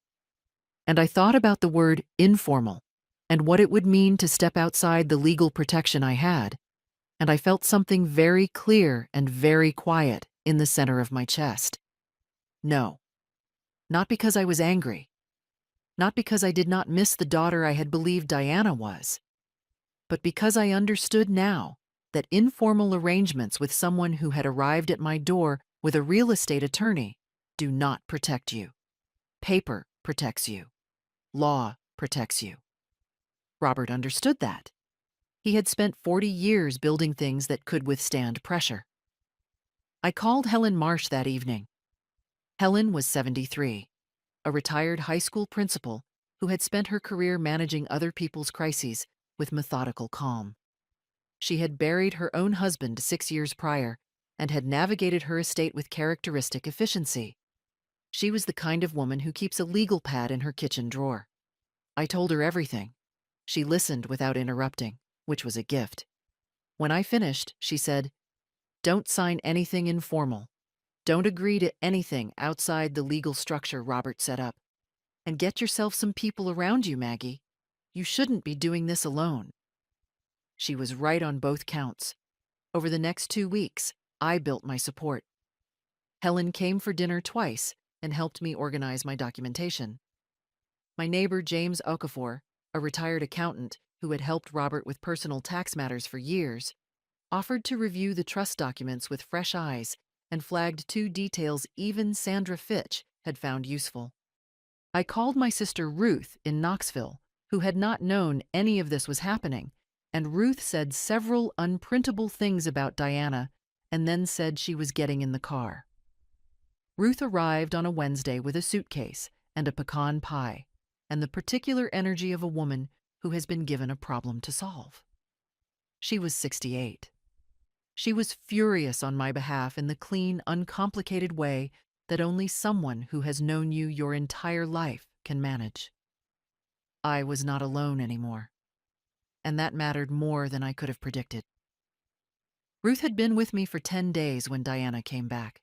Speaker 1: And I thought about the word informal and what it would mean to step outside the legal protection I had, and I felt something very clear and very quiet in the center of my chest. No. Not because I was angry. Not because I did not miss the daughter I had believed Diana was. But because I understood now that informal arrangements with someone who had arrived at my door with a real estate attorney do not protect you. Paper protects you. Law protects you. Robert understood that. He had spent 40 years building things that could withstand pressure. I called Helen Marsh that evening. Helen was 73, a retired high school principal who had spent her career managing other people's crises with methodical calm. She had buried her own husband 6 years prior and had navigated her estate with characteristic efficiency. She was the kind of woman who keeps a legal pad in her kitchen drawer. I told her everything. She listened without interrupting, which was a gift. When I finished, she said, "Don't sign anything informal. Don't agree to anything outside the legal structure Robert set up. And get yourself some people around you, Maggie. You shouldn't be doing this alone. She was right on both counts. Over the next 2 weeks, I built my support. Helen came for dinner twice and helped me organize my documentation. My neighbor James Okafor, a retired accountant who had helped Robert with personal tax matters for years, offered to review the trust documents with fresh eyes and flagged 2 details even Sandra Fitch had found useful. I called my sister Ruth in Knoxville, who had not known any of this was happening, and Ruth said several unprintable things about Diana and then said she was getting in the car. Ruth arrived on a Wednesday with a suitcase and a pecan pie, and the particular energy of a woman who has been given a problem to solve. She was 68. She was furious on my behalf in the clean, uncomplicated way that only someone who has known you your entire life can manage. I was not alone anymore, and that mattered more than I could have predicted. Ruth had been with me for 10 days when Diana came back.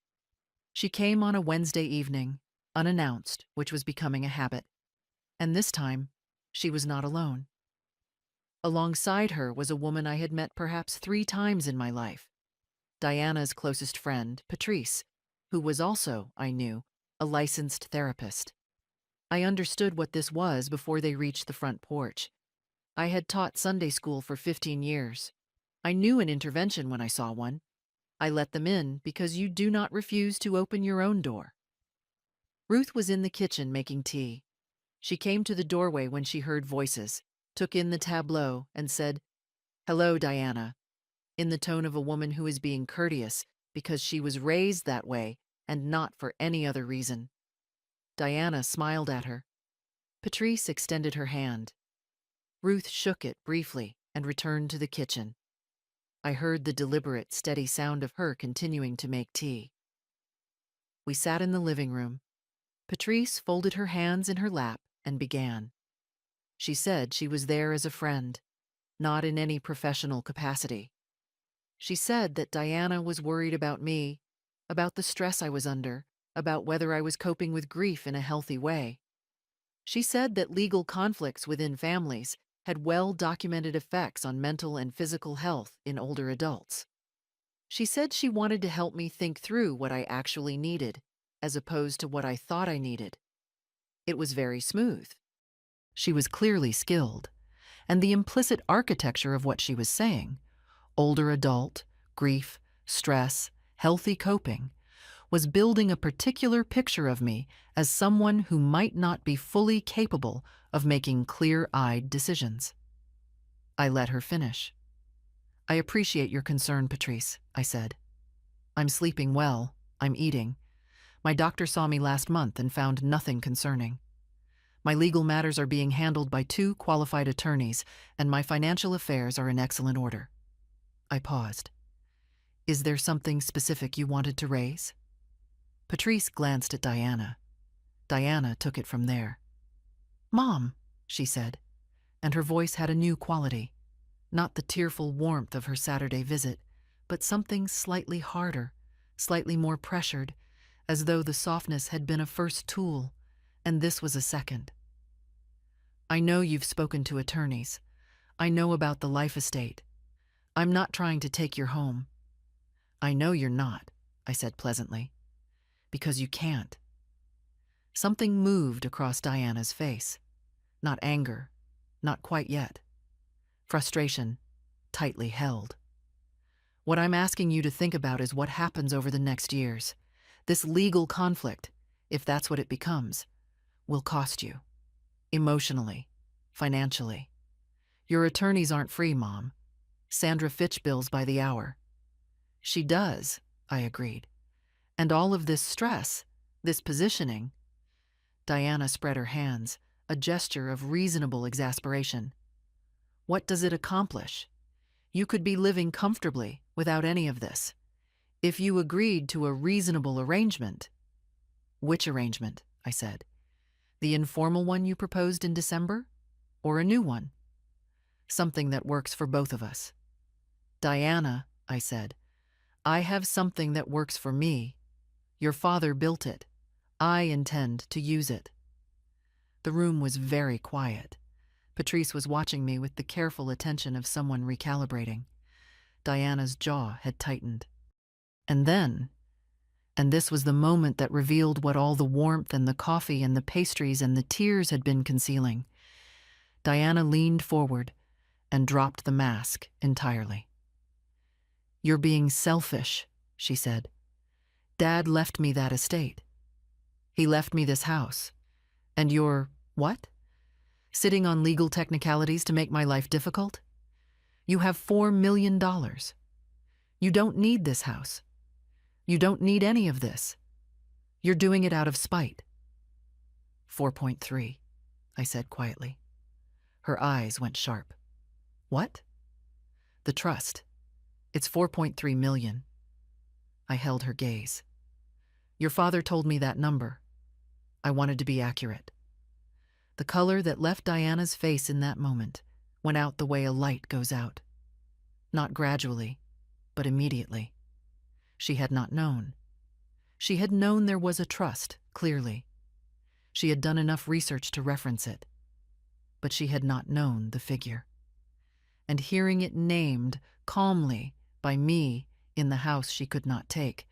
Speaker 1: She came on a Wednesday evening, unannounced, which was becoming a habit, and this time she was not alone. Alongside her was a woman I had met perhaps 3 times in my life, Diana's closest friend, Patrice, who was also, I knew, a licensed therapist. I understood what this was before they reached the front porch. I had taught Sunday school for 15 years. I knew an intervention when I saw one. I let them in because you do not refuse to open your own door. Ruth was in the kitchen making tea. She came to the doorway when she heard voices, took in the tableau, and said, "Hello, Diana," in the tone of a woman who is being courteous because she was raised that way and not for any other reason. Diana smiled at her. Patrice extended her hand. Ruth shook it briefly and returned to the kitchen. I heard the deliberate, steady sound of her continuing to make tea. We sat in the living room. Patrice folded her hands in her lap and began. She said she was there as a friend, not in any professional capacity. She said that Diana was worried about me, about the stress I was under, about whether I was coping with grief in a healthy way. She said that legal conflicts within families had well-documented effects on mental and physical health in older adults. She said she wanted to help me think through what I actually needed, as opposed to what I thought I needed. It was very smooth. She was clearly skilled, and the implicit architecture of what she was saying, older adult, grief, stress, healthy coping, was building a particular picture of me as someone who might not be fully capable of making clear-eyed decisions. I let her finish. "I appreciate your concern, Patrice," I said. "I'm sleeping well, I'm eating. My doctor saw me last month and found nothing concerning. My legal matters are being handled by 2 qualified attorneys, and my financial affairs are in excellent order." I paused. "Is there something specific you wanted to raise?" Patrice glanced at Diana. Diana took it from there. "Mom," she said, and her voice had a new quality. Not the tearful warmth of her Saturday visit, but something slightly harder, slightly more pressured, as though the softness had been a first tool, and this was a second. "I know you've spoken to attorneys. I know about the life estate. I'm not trying to take your home." "I know you're not," I said pleasantly, "because you can't." Something moved across Diana's face. Not anger, not quite yet. Frustration, tightly held. "What I'm asking you to think about is what happens over the next years. This legal conflict, if that's what it becomes, will cost you. Emotionally, financially. Your attorneys aren't free, Mom. Sandra Fitch bills by the hour." "She does," I agreed. "And all of this stress, this positioning." Diana spread her hands, a gesture of reasonable exasperation. "What does it accomplish? You could be living comfortably without any of this. If you agreed to a reasonable arrangement." "Which arrangement?" I said. "The informal one you proposed in December? Or a new one?" "Something that works for both of us." "Diana," I said, "I have something that works for me. Your father built it. I intend to use it." The room was very quiet. Patrice was watching me with the careful attention of someone recalibrating. Diana's jaw had tightened. And then, and this was the moment that revealed what all the warmth and the coffee and the pastries and the tears had been concealing, Diana leaned forward and dropped the mask entirely. "You're being selfish," she said. "Dad left me that estate. He left me this house. And you're, what? Sitting on legal technicalities to make my life difficult? You have $4 million. You don't need this house. You don't need any of this. You're doing it out of spite." 4.3, I said quietly. Her eyes went sharp. "What?" "The trust. It's 4.3 million. I held her gaze. "Your father told me that number. I wanted to be accurate." The color that left Diana's face in that moment went out the way a light goes out. Not gradually, but immediately. She had not known. She had known there was a trust, clearly. She had done enough research to reference it. But she had not known the figure. And hearing it named calmly by me in the house she could not take,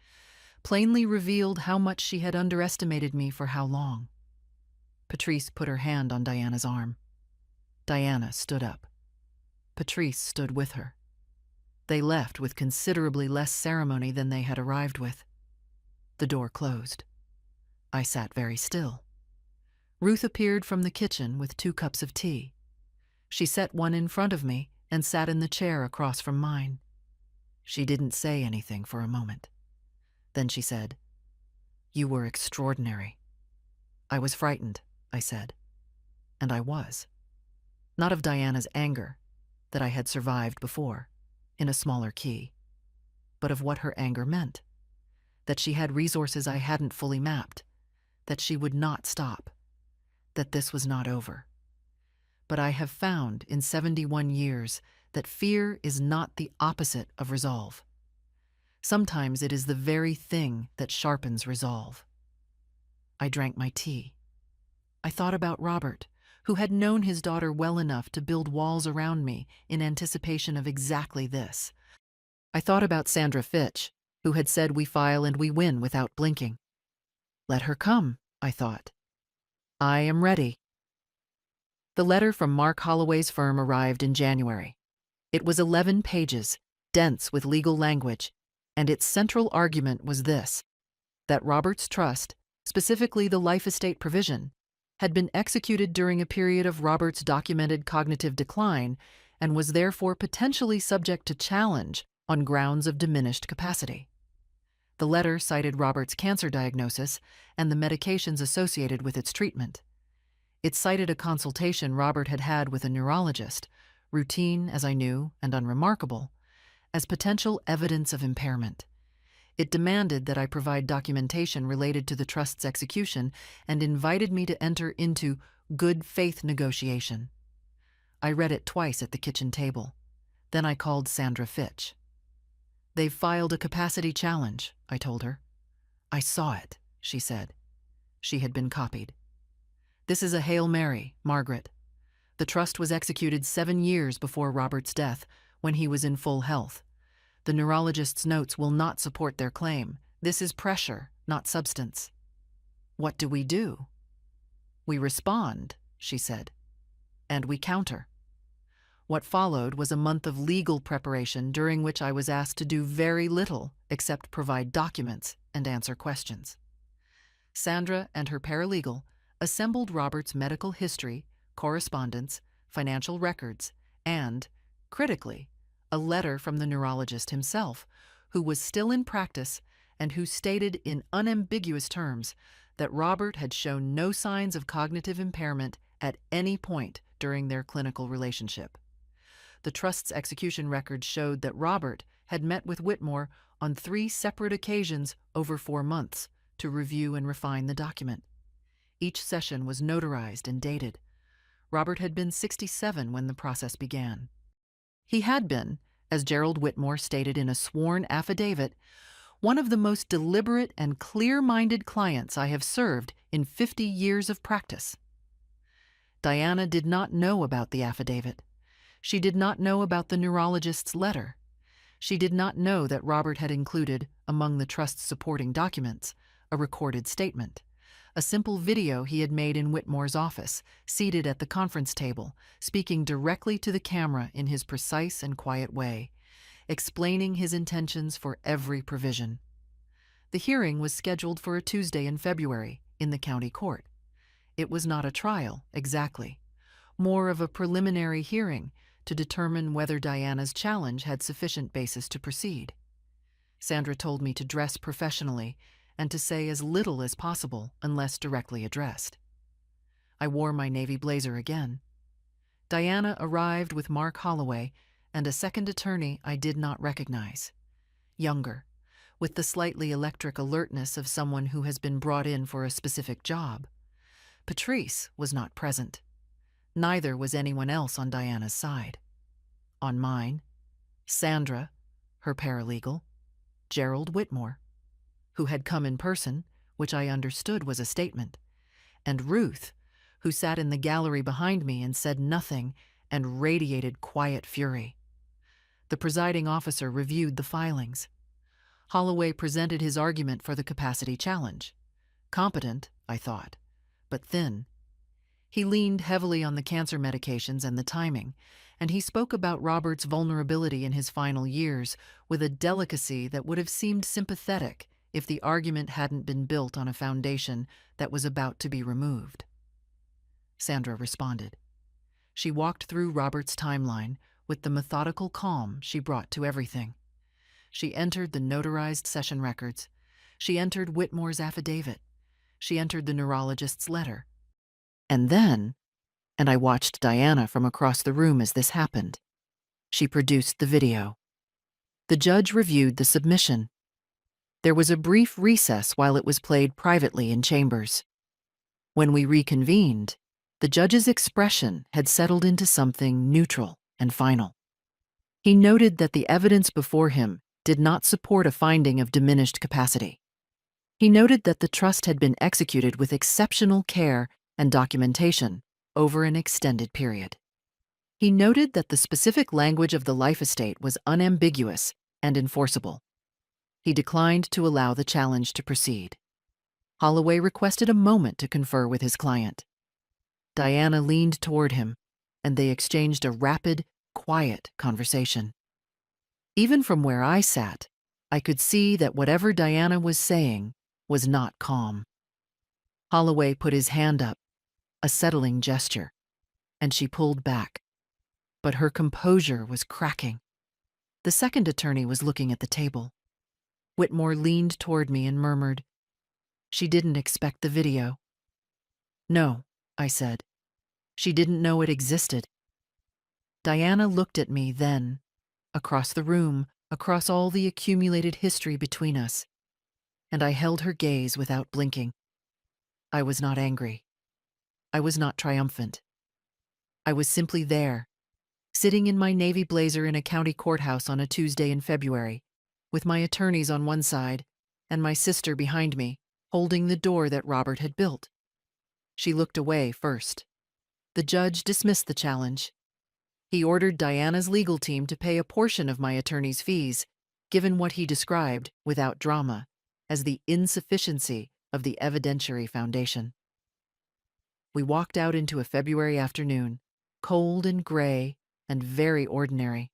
Speaker 1: plainly revealed how much she had underestimated me for how long. Patrice put her hand on Diana's arm. Diana stood up. Patrice stood with her. They left with considerably less ceremony than they had arrived with. The door closed. I sat very still. Ruth appeared from the kitchen with 2 cups of tea. She set one in front of me and sat in the chair across from mine. She didn't say anything for a moment. Then she said, "You were extraordinary." "I was frightened," I said. And I was. Not of Diana's anger, that I had survived before, in a smaller key, but of what her anger meant. That she had resources I hadn't fully mapped, that she would not stop, that this was not over. But I have found in 71 years that fear is not the opposite of resolve. Sometimes it is the very thing that sharpens resolve. I drank my tea. I thought about Robert, who had known his daughter well enough to build walls around me in anticipation of exactly this. I thought about Sandra Fitch, who had said we file and we win without blinking. Let her come, I thought. I am ready. The letter from Mark Holloway's firm arrived in January. It was 11 pages, dense with legal language, and its central argument was this: that Robert's trust, specifically the life estate provision, had been executed during a period of Robert's documented cognitive decline and was therefore potentially subject to challenge on grounds of diminished capacity. The letter cited Robert's cancer diagnosis and the medications associated with its treatment. It cited a consultation Robert had had with a neurologist, routine, as I knew, and unremarkable, as potential evidence of impairment. It demanded that I provide documentation related to the trust's execution and invited me to enter into good faith negotiation. I read it twice at the kitchen table. Then I called Sandra Fitch. "They've filed a capacity challenge," I told her. "I saw it," she said. She had been copied. "This is a Hail Mary, Margaret. The trust was executed 7 years before Robert's death, when he was in full health. The neurologist's notes will not support their claim. This is pressure, not substance." "What do we do?" "We respond," she said. "And we counter." What followed was a month of legal preparation during which I was asked to do very little except provide documents and answer questions. Sandra and her paralegal assembled Robert's medical history, correspondence, financial records, and, critically, a letter from the neurologist himself, who was still in practice and who stated in unambiguous terms that Robert had shown no signs of cognitive impairment at any point during their clinical relationship. The trust's execution record showed that Robert had met with Whitmore on 3 separate occasions over 4 months to review and refine the document. Each session was notarized and dated. Robert had been 67 when the process began. He had been, as Gerald Whitmore stated in a sworn affidavit, one of the most deliberate and clear-minded clients I have served in 50 years of practice. Diana did not know about the affidavit. She did not know about the neurologist's letter. She did not know that Robert had included, among the trust's supporting documents, a recorded statement, a simple video he had made in Whitmore's office, seated at the conference table, speaking directly to the camera in his precise and quiet way, explaining his intentions for every provision. The hearing was scheduled for a Tuesday in February in the county court. It was not a trial, exactly, more of a preliminary hearing to determine whether Diana's challenge had sufficient basis to proceed. Sandra told me to dress professionally and to say as little as possible unless directly addressed. I wore my navy blazer again. Diana arrived with Mark Holloway and a second attorney I did not recognize. Younger, with the slightly electric alertness of someone who has been brought in for a specific job. Patrice was not present. Neither was anyone else on Diana's side. On mine, Sandra, her paralegal, Gerald Whitmore, who had come in person, which I understood was a statement, and Ruth, who sat in the gallery behind me and said nothing and radiated quiet fury. The presiding officer reviewed the filings. Holloway presented his argument for the capacity challenge. Competent, I thought, but thin. He leaned heavily on the cancer medications and the timing, and he spoke about Robert's vulnerability in his final years with a delicacy that would have seemed sympathetic if the argument hadn't been built on a foundation that was about to be removed. Sandra responded. She walked through Robert's timeline with the methodical calm she brought to everything. She entered the notarized session records. She entered Whitmore's affidavit. She entered the neurologist's letter. And then, and I watched Diana from across the room as this happened, she produced the video. The judge reviewed the submission. There was a brief recess while it was played privately in chambers. When we reconvened, the judge's expression had settled into something neutral and final. He noted that the evidence before him did not support a finding of diminished capacity. He noted that the trust had been executed with exceptional care and documentation over an extended period. He noted that the specific language of the life estate was unambiguous and enforceable. He declined to allow the challenge to proceed. Holloway requested a moment to confer with his client. Diana leaned toward him, and they exchanged a rapid, quiet conversation. Even from where I sat, I could see that whatever Diana was saying was not calm. Holloway put his hand up, a settling gesture, and she pulled back. But her composure was cracking. The second attorney was looking at the table. Whitmore leaned toward me and murmured, "She didn't expect the video." "No," I said. "She didn't know it existed." Diana looked at me then, across the room, across all the accumulated history between us, and I held her gaze without blinking. I was not angry. I was not triumphant. I was simply there, sitting in my navy blazer in a county courthouse on a Tuesday in February, with my attorneys on one side and my sister behind me, holding the door that Robert had built. She looked away first. The judge dismissed the challenge. He ordered Diana's legal team to pay a portion of my attorney's fees, given what he described, without drama, as the insufficiency of the evidentiary foundation. We walked out into a February afternoon, cold and gray and very ordinary.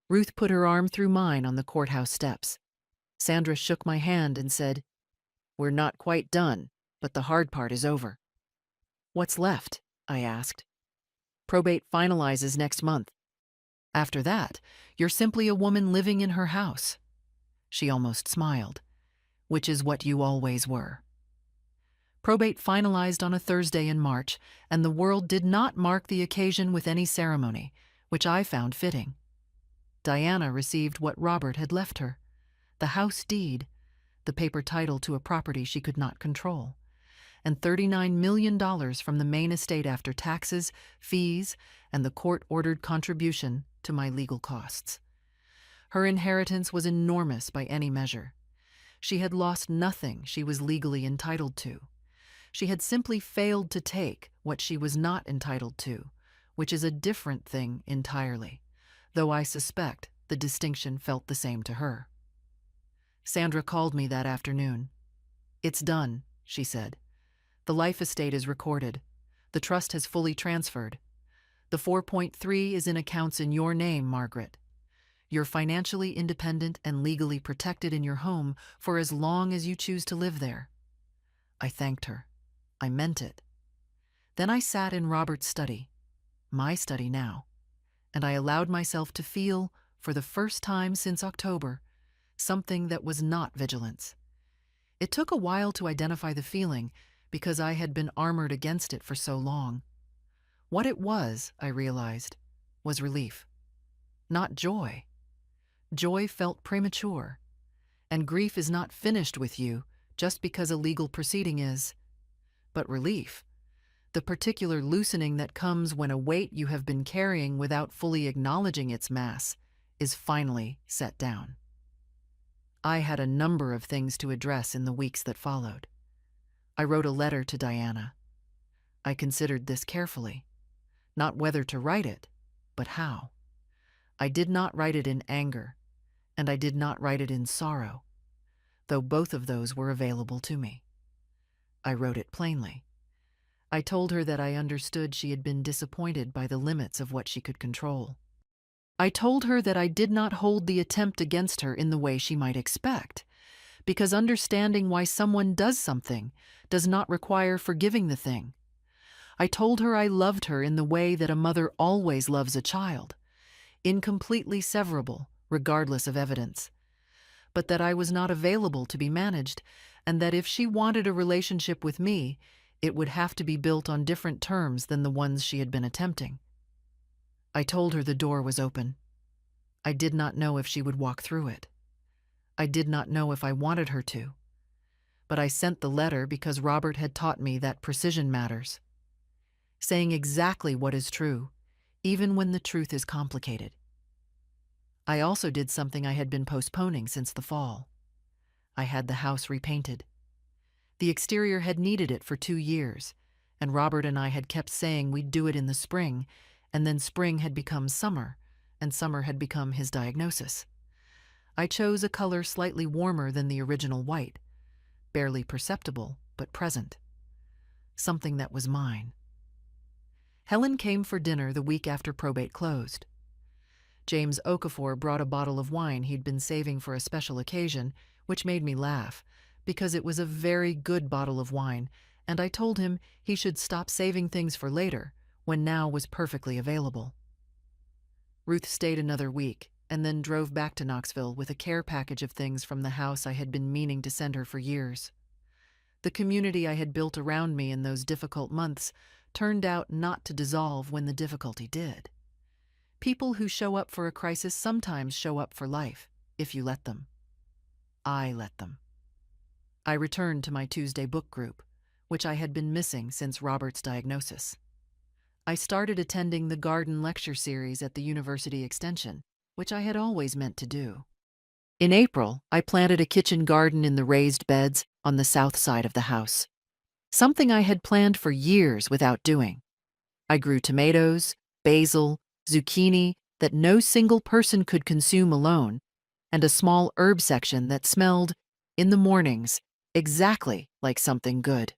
Speaker 1: Ruth put her arm through mine on the courthouse steps. Sandra shook my hand and said, "We're not quite done, but the hard part is over." "What's left?" I asked. "Probate finalizes next month. After that, you're simply a woman living in her house." She almost smiled, "Which is what you always were." Probate finalized on a Thursday in March, and the world did not mark the occasion with any ceremony, which I found fitting. Diana received what Robert had left her, the house deed, the paper title to a property she could not control, and $39 million from the main estate after taxes, fees, and the court-ordered contribution to my legal costs. Her inheritance was enormous by any measure, She had lost nothing she was legally entitled to. She had simply failed to take what she was not entitled to, which is a different thing entirely, though I suspect the distinction felt the same to her. Sandra called me that afternoon. "It's done," she said. "The life estate is recorded. The trust has fully transferred. The 4.3 is in accounts in your name, Margaret. You're financially independent and legally protected in your home for as long as you choose to live there." I thanked her. I meant it. Then I sat in Robert's study, my study now, and I allowed myself to feel, for the first time since October, something that was not vigilance. It took a while to identify the feeling because I had been armored against it for so long. What it was, I realized, was relief, not joy. Joy felt premature, and grief is not finished with you just because a legal proceeding is. But relief, the particular loosening that comes when a weight you have been carrying without fully acknowledging its mass, is finally set down. I had a number of things to address in the weeks that followed. I wrote a letter to Diana. I considered this carefully, not whether to write it, but how. I did not write it in anger, and I did not write it in sorrow, though both of those were available to me. I wrote it plainly. I told her that I understood she had been disappointed by the limits of what she could control. I told her that I did not hold the attempt against her in the way she might expect, because understanding why someone does something does not require forgiving the thing. I told her I loved her in the way that a mother always loves a child, incompletely severable, regardless of evidence, but that I was not available to be managed, and that if she wanted a relationship with me, it would have to be built on different terms than the ones she had been attempting. I told her the door was open. I did not know if she would walk through it. I did not know if I wanted her to. But I sent the letter because Robert had taught me that precision matters. Saying exactly what is true, even when the truth is complicated. I also did something I had been postponing since the fall. I had the house repainted. The exterior had needed it for 2 years, and Robert and I had kept saying we'd do it in the spring, and then spring had become summer, and summer had become his diagnosis. I chose a color slightly warmer than the original white, barely perceptible, but present. Something that was mine. Helen came for dinner the week after probate closed. James Okafor brought a bottle of wine he'd been saving for a special occasion, which made me laugh, because it was a very good bottle of wine, and I told him he should stop saving things for later, when now was perfectly available. Ruth stayed another week, and then drove back to Knoxville with a care package of things from the house I had been meaning to send her for years. The community I had built around me in those difficult months turned out not to dissolve when the difficulty did. People who show up for a crisis sometimes show up for life, if you let them. I let them. I returned to my Tuesday book group, which I had been missing since Robert's diagnosis. I started attending the garden lecture series at the University Extension, which I had always meant to do. In April, I planted a kitchen garden in the raised beds on the south side of the house, something I had planned for years without doing. I grew tomatoes, basil, zucchini that no single person could consume alone, and a small herb section that smelled, in the mornings, exactly like something good.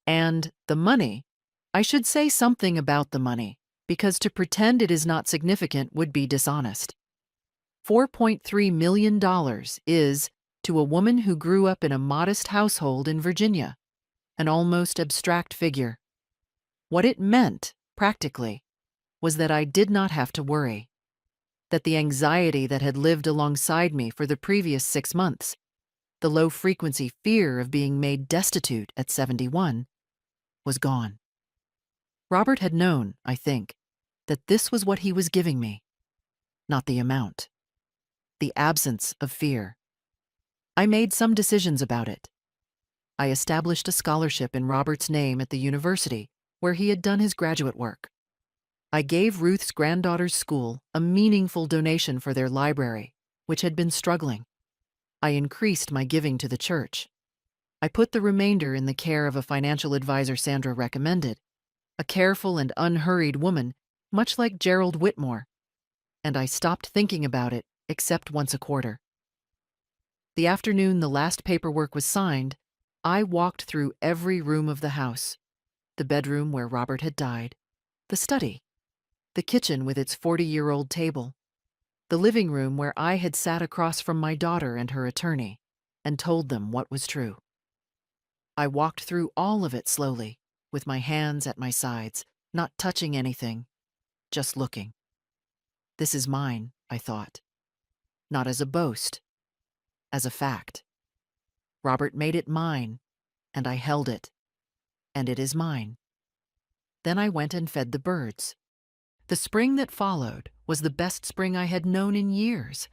Speaker 1: And the money, I should say something about the money, because to pretend it is not significant would be dishonest. $4.3 million is, to a woman who grew up in a modest household in Virginia, an almost abstract figure. What it meant, practically, was that I did not have to worry, that the anxiety that had lived alongside me for the previous 6 months, the low-frequency fear of being made destitute at 71, was gone. Robert had known, I think, that this was what he was giving me, not the amount, the absence of fear. I made some decisions about it. I established a scholarship in Robert's name at the university where he had done his graduate work. I gave Ruth's granddaughter's school a meaningful donation for their library, which had been struggling. I increased my giving to the church. I put the remainder in the care of a financial advisor Sandra recommended, a careful and unhurried woman, much like Gerald Whitmore, and I stopped thinking about it except once a quarter. The afternoon the last paperwork was signed, I walked through every room of the house: the bedroom where Robert had died, the study, the kitchen with its 40-year-old table, the living room where I had sat across from my daughter and her attorney and told them what was true. I walked through all of it slowly, with my hands at my sides, not touching anything, just looking. This is mine, I thought. Not as a boast, as a fact. Robert made it mine, and I held it, and it is mine. Then I went and fed the birds. The spring that followed was the best spring I had known in years,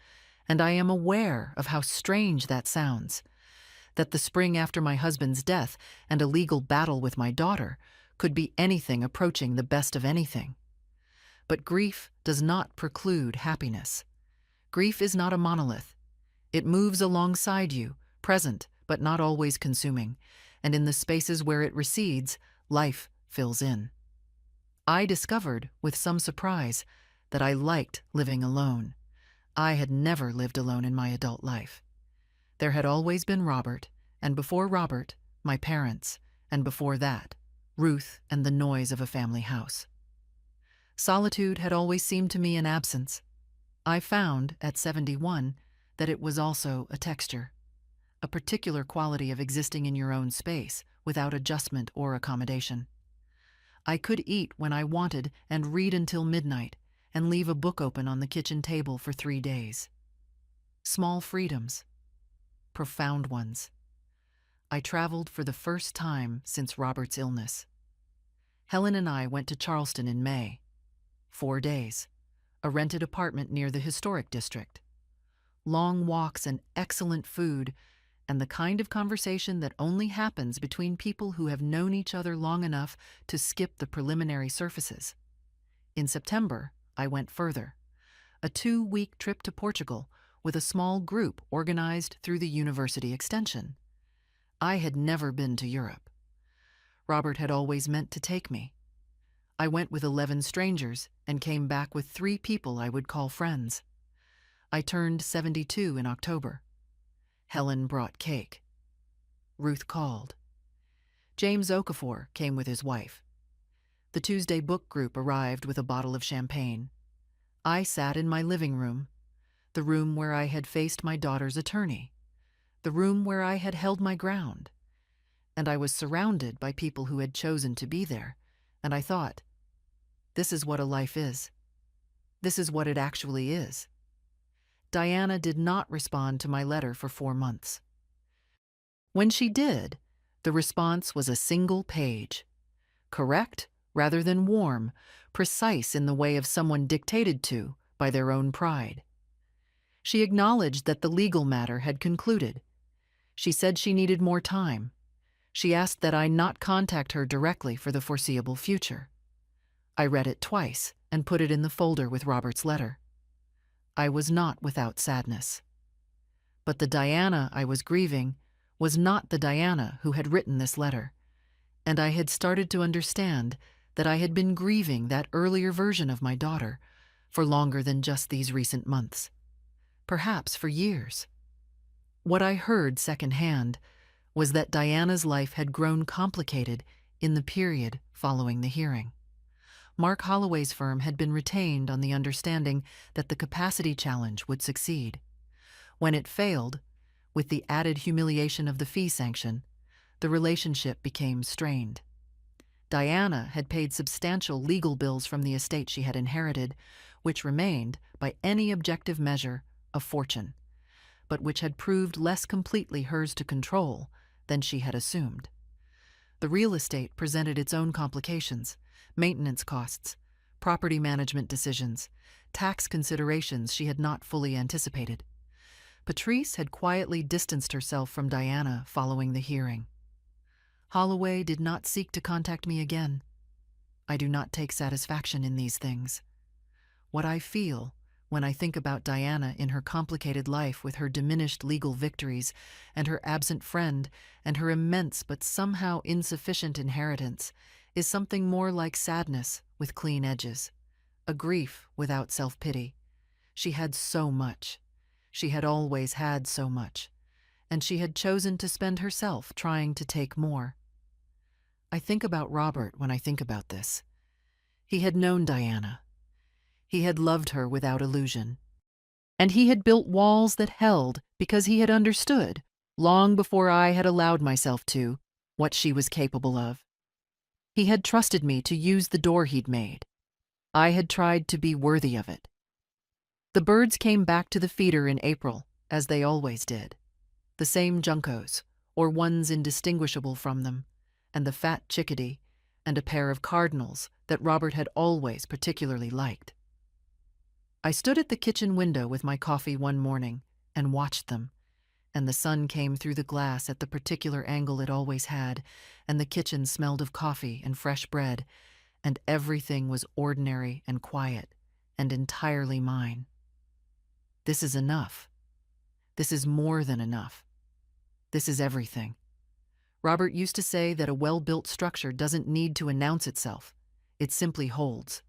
Speaker 1: and I am aware of how strange that sounds, that the spring after my husband's death and a legal battle with my daughter could be anything approaching the best of anything. But grief does not preclude happiness. Grief is not a monolith. It moves alongside you, present but not always consuming, and in the spaces where it recedes, life fills in. I discovered, with some surprise, that I liked living alone. I had never lived alone in my adult life. There had always been Robert, and before Robert, my parents, and before that, Ruth and the noise of a family house. Solitude had always seemed to me an absence. I found, at 71, that it was also a texture, a particular quality of existing in your own space without adjustment or accommodation. I could eat when I wanted and read until midnight and leave a book open on the kitchen table for 3 days. Small freedoms, profound ones. I traveled for the first time since Robert's illness. Helen and I went to Charleston in May. 4 days, a rented apartment near the historic district. Long walks and excellent food, and the kind of conversation that only happens between people who have known each other long enough to skip the preliminary surfaces. In September, I went further. A 2-week trip to Portugal with a small group organized through the university extension. I had never been to Europe. Robert had always meant to take me. I went with 11 strangers and came back with 3 people I would call friends. I turned 72 in October. Helen brought cake. Ruth called. James Okafor came with his wife. The Tuesday book group arrived with a bottle of champagne. I sat in my living room, the room where I had faced my daughter's attorney, the room where I had held my ground, and I was surrounded by people who had chosen to be there, and I thought, this is what a life is. This is what it actually is. Diana did not respond to my letter for 4 months. When she did, the response was a single page, correct rather than warm, precise in the way of someone dictated to by their own pride. She acknowledged that the legal matter had concluded. She said she needed more time. She asked that I not contact her directly for the foreseeable future. I read it twice and put it in the folder with Robert's letter. I was not without sadness. But the Diana I was grieving was not the Diana who had written this letter, and I had started to understand that I had been grieving that earlier version of my daughter for longer than just these recent months, perhaps for years. What I heard secondhand was that Diana's life had grown complicated in the period following the hearing. Mark Holloway's firm had been retained on the understanding that the capacity challenge would succeed. When it failed, with the added humiliation of the fee sanction, the relationship became strained. Diana had paid substantial legal bills from the estate she had inherited, which remained, by any objective measure, a fortune, but which had proved less completely hers to control than she had assumed. The real estate presented its own complications: maintenance costs, property management decisions, tax considerations she had not fully anticipated. Patrice had quietly distanced herself from Diana following the hearing. Holloway did not seek to contact me again. I do not take satisfaction in these things. What I feel, when I think about Diana in her complicated life with her diminished legal victories and her absent friend and her immense but somehow insufficient inheritance, is something more like sadness with clean edges, a grief without self-pity. She had so much. She had always had so much, and she had chosen to spend herself trying to take more. I think about Robert when I think about this. He had known Diana. He had loved her without illusion. And he had built walls that held because he had understood, long before I had allowed myself to, what she was capable of. He had trusted me to use the door he'd made. I had tried to be worthy of it. The birds came back to the feeder in April, as they always did. The same juncos, or ones indistinguishable from them, and the fat chickadee, and a pair of cardinals that Robert had always particularly liked. I stood at the kitchen window with my coffee one morning and watched them, and the sun came through the glass at the particular angle it always had, and the kitchen smelled of coffee and fresh bread, and everything was ordinary and quiet and entirely mine. This is enough. This is more than enough. This is everything. Robert used to say that a well-built structure doesn't need to announce itself. It simply holds.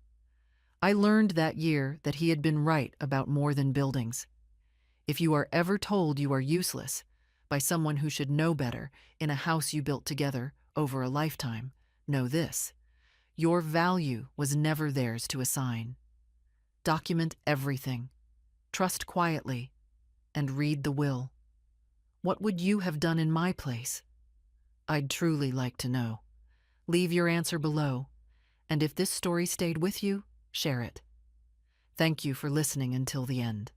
Speaker 1: I learned that year that he had been right about more than buildings. If you are ever told you are useless by someone who should know better in a house you built together over a lifetime, know this: your value was never theirs to assign. Document everything. Trust quietly, and read the will. What would you have done in my place? I'd truly like to know. Leave your answer below, and if this story stayed with you, share it. Thank you for listening until the end.